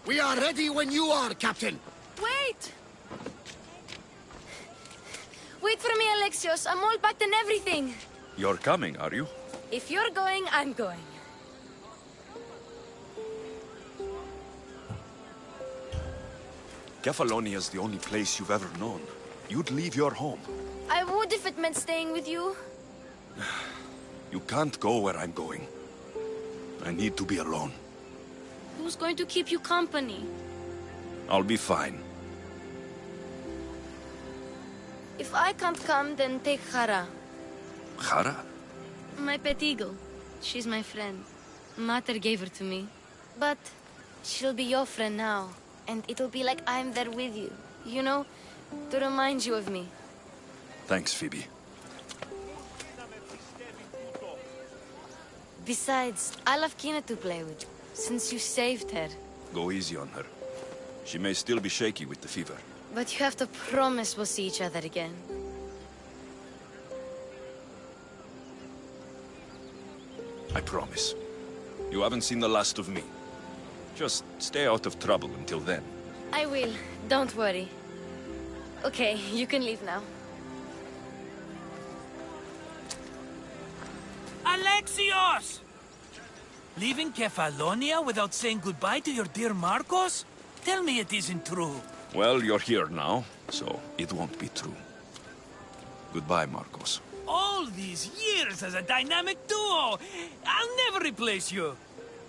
We are ready when you are, Captain. Wait! Wait for me, Alexios. I'm all packed and everything. You're coming, are you? If you're going, I'm going. Kefalonia's the only place you've ever known. You'd leave your home. I would if it meant staying with you. You can't go where I'm going. I need to be alone. Who's going to keep you company? I'll be fine. If I can't come, then take Hara. Hara? My pet eagle. She's my friend. Mater gave her to me. But she'll be your friend now. And it'll be like I'm there with you. You know? To remind you of me. Thanks, Phoebe. Besides, I love Kina to play with. Since you saved her. Go easy on her. She may still be shaky with the fever. But you have to promise we'll see each other again. I promise. You haven't seen the last of me. Just stay out of trouble until then. I will. Don't worry. Okay, you can leave now. Alexios! Leaving Kefalonia without saying goodbye to your dear Marcos? Tell me it isn't true. Well, you're here now, so it won't be true. Goodbye, Marcos. All these years as a dynamic duo! I'll never replace you!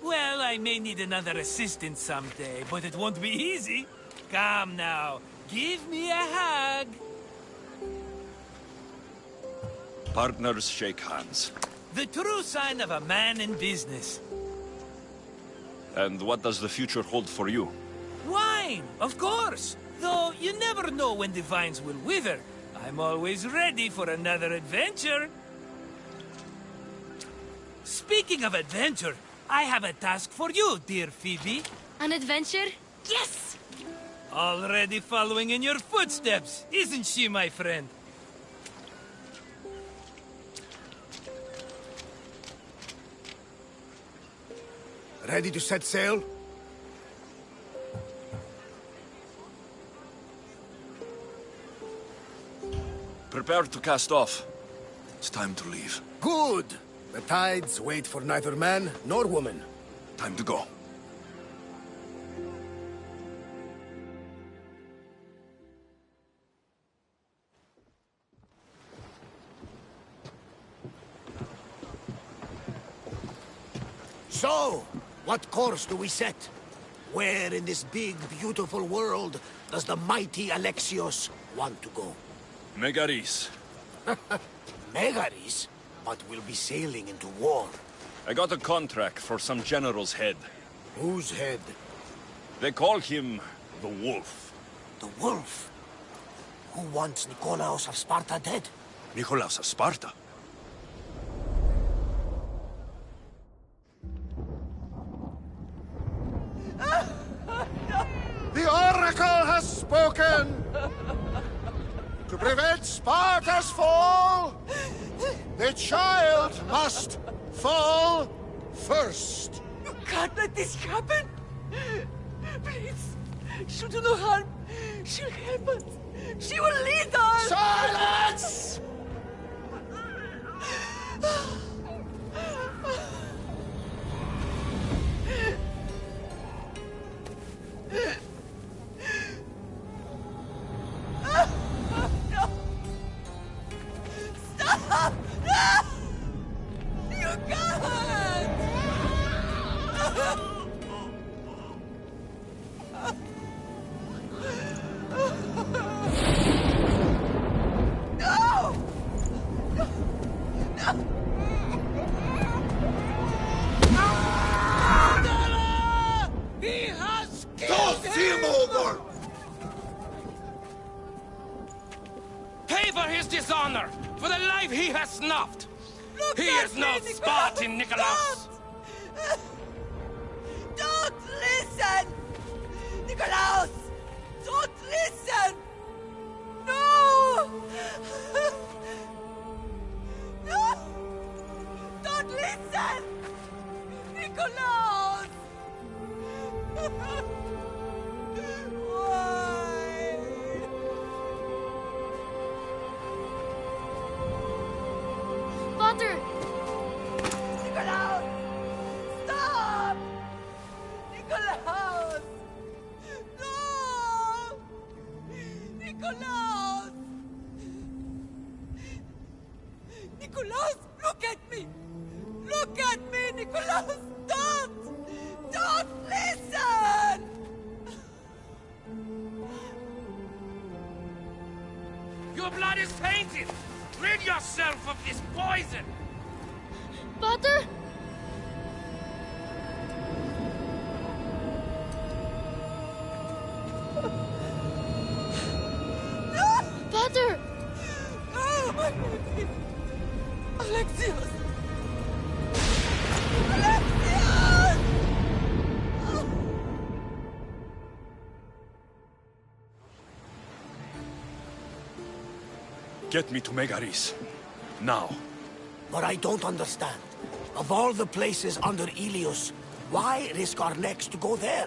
Well, I may need another assistant someday, but it won't be easy. Come now, give me a hug. Partners shake hands. The true sign of a man in business. And what does the future hold for you? Wine, of course. Though you never know when the vines will wither. I'm always ready for another adventure. Speaking of adventure, I have a task for you, dear Phoebe. An adventure? Yes! Already following in your footsteps, isn't she, my friend? Ready to set sail? Prepare to cast off. It's time to leave. Good! The tides wait for neither man nor woman. Time to go. So, what course do we set? Where in this big, beautiful world does the mighty Alexios want to go? Megaris. Megaris? But we'll be sailing into war. I got a contract for some general's head. Whose head? They call him the Wolf. The Wolf? Who wants Nikolaos of Sparta dead? Nikolaos of Sparta? The Oracle has spoken! To prevent Sparta's fall, the child must fall first. You can't let this happen! Please, she'll do no harm. She'll help us. She will lead us! Silence! Stop! No! You can't! No! No! He has killed him! over! Pay for his dishonor, for the life he has snuffed. Look He at is no me, Spartan, Nikolaos. Don't listen! Nikolaos! Don't listen! No! No! Don't listen! Nikolaos! Why? Potter! Nikolaos! Stop! Nikolaos! No! Nikolaos! Nikolaos, look at me! Look at me, Nikolaos! Don't! Don't listen! Your blood is tainted. Rid yourself of this poison. Potter? Potter! Oh, my baby! Alexios! Alexios! Get me to Megaris. Now. But I don't understand. Of all the places under Ilios, Why risk our necks to go there?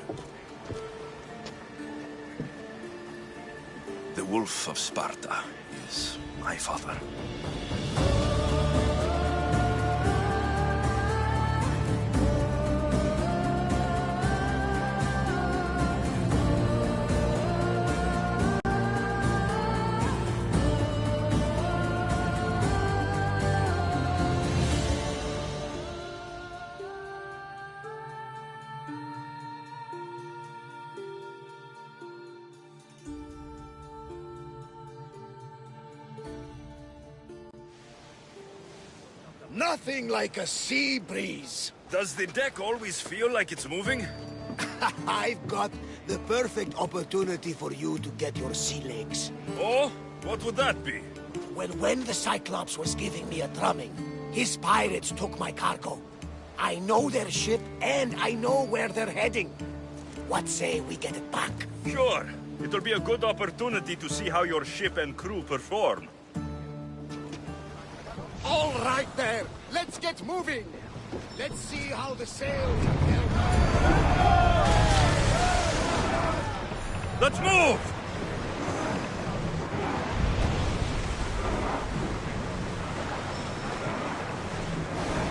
The Wolf of Sparta is my father. Nothing like a sea breeze. Does the deck always feel like it's moving? I've got the perfect opportunity for you to get your sea legs. Oh? What would that be? Well, when the Cyclops was giving me a drumming, his pirates took my cargo. I know their ship, and I know where they're heading. What say we get it back? Sure. It'll be a good opportunity to see how your ship and crew perform. All right there. Let's get moving. Let's see how the sails have held up. Let's move!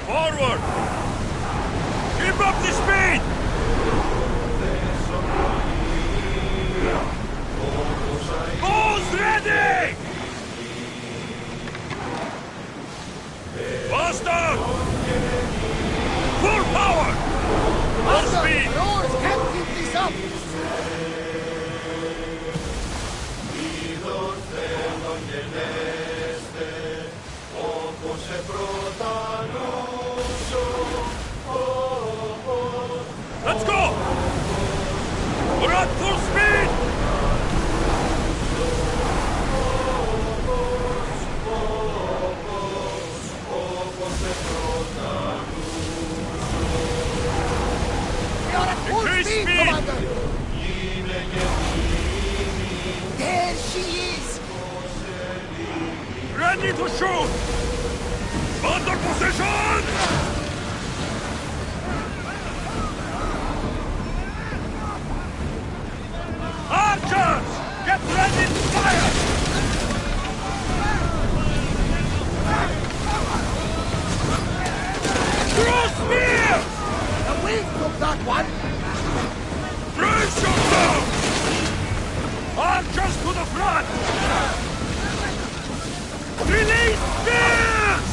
Forward! Keep up the speed! Bows ready! Faster! Full power! Full speed! Rowers can't keep this up! Let's go! We're at full speed! We are at full Increase speed, speed! Commander! There she is! Ready to shoot! Under position! Archers! Get ready to fire! Throw spears! The wind took that one! Brace yourselves! Archers to the front! Release spears!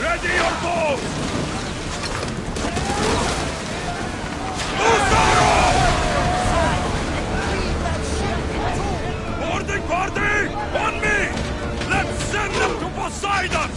Ready your bows! Loose arrows! Boarding party! On me! Let's send them to Poseidon!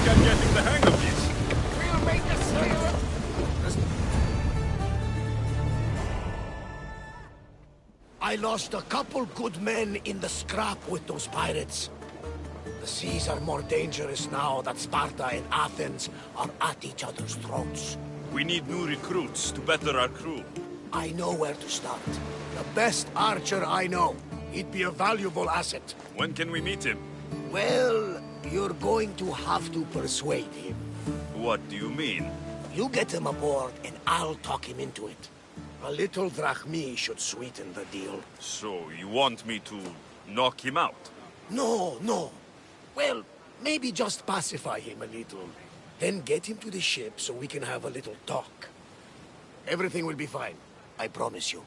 I'm getting the hang of this. We'll make a sail! I lost a couple good men in the scrap with those pirates. The seas are more dangerous now that Sparta and Athens are at each other's throats. We need new recruits to better our crew. I know where to start. The best archer I know. He'd be a valuable asset. When can we meet him? Well, You're going to have to persuade him. What do you mean? You get him aboard, and I'll talk him into it. A little drachmi should sweeten the deal. So, you want me to knock him out? No, no. Well, maybe just pacify him a little. Then get him to the ship so we can have a little talk. Everything will be fine. I promise you.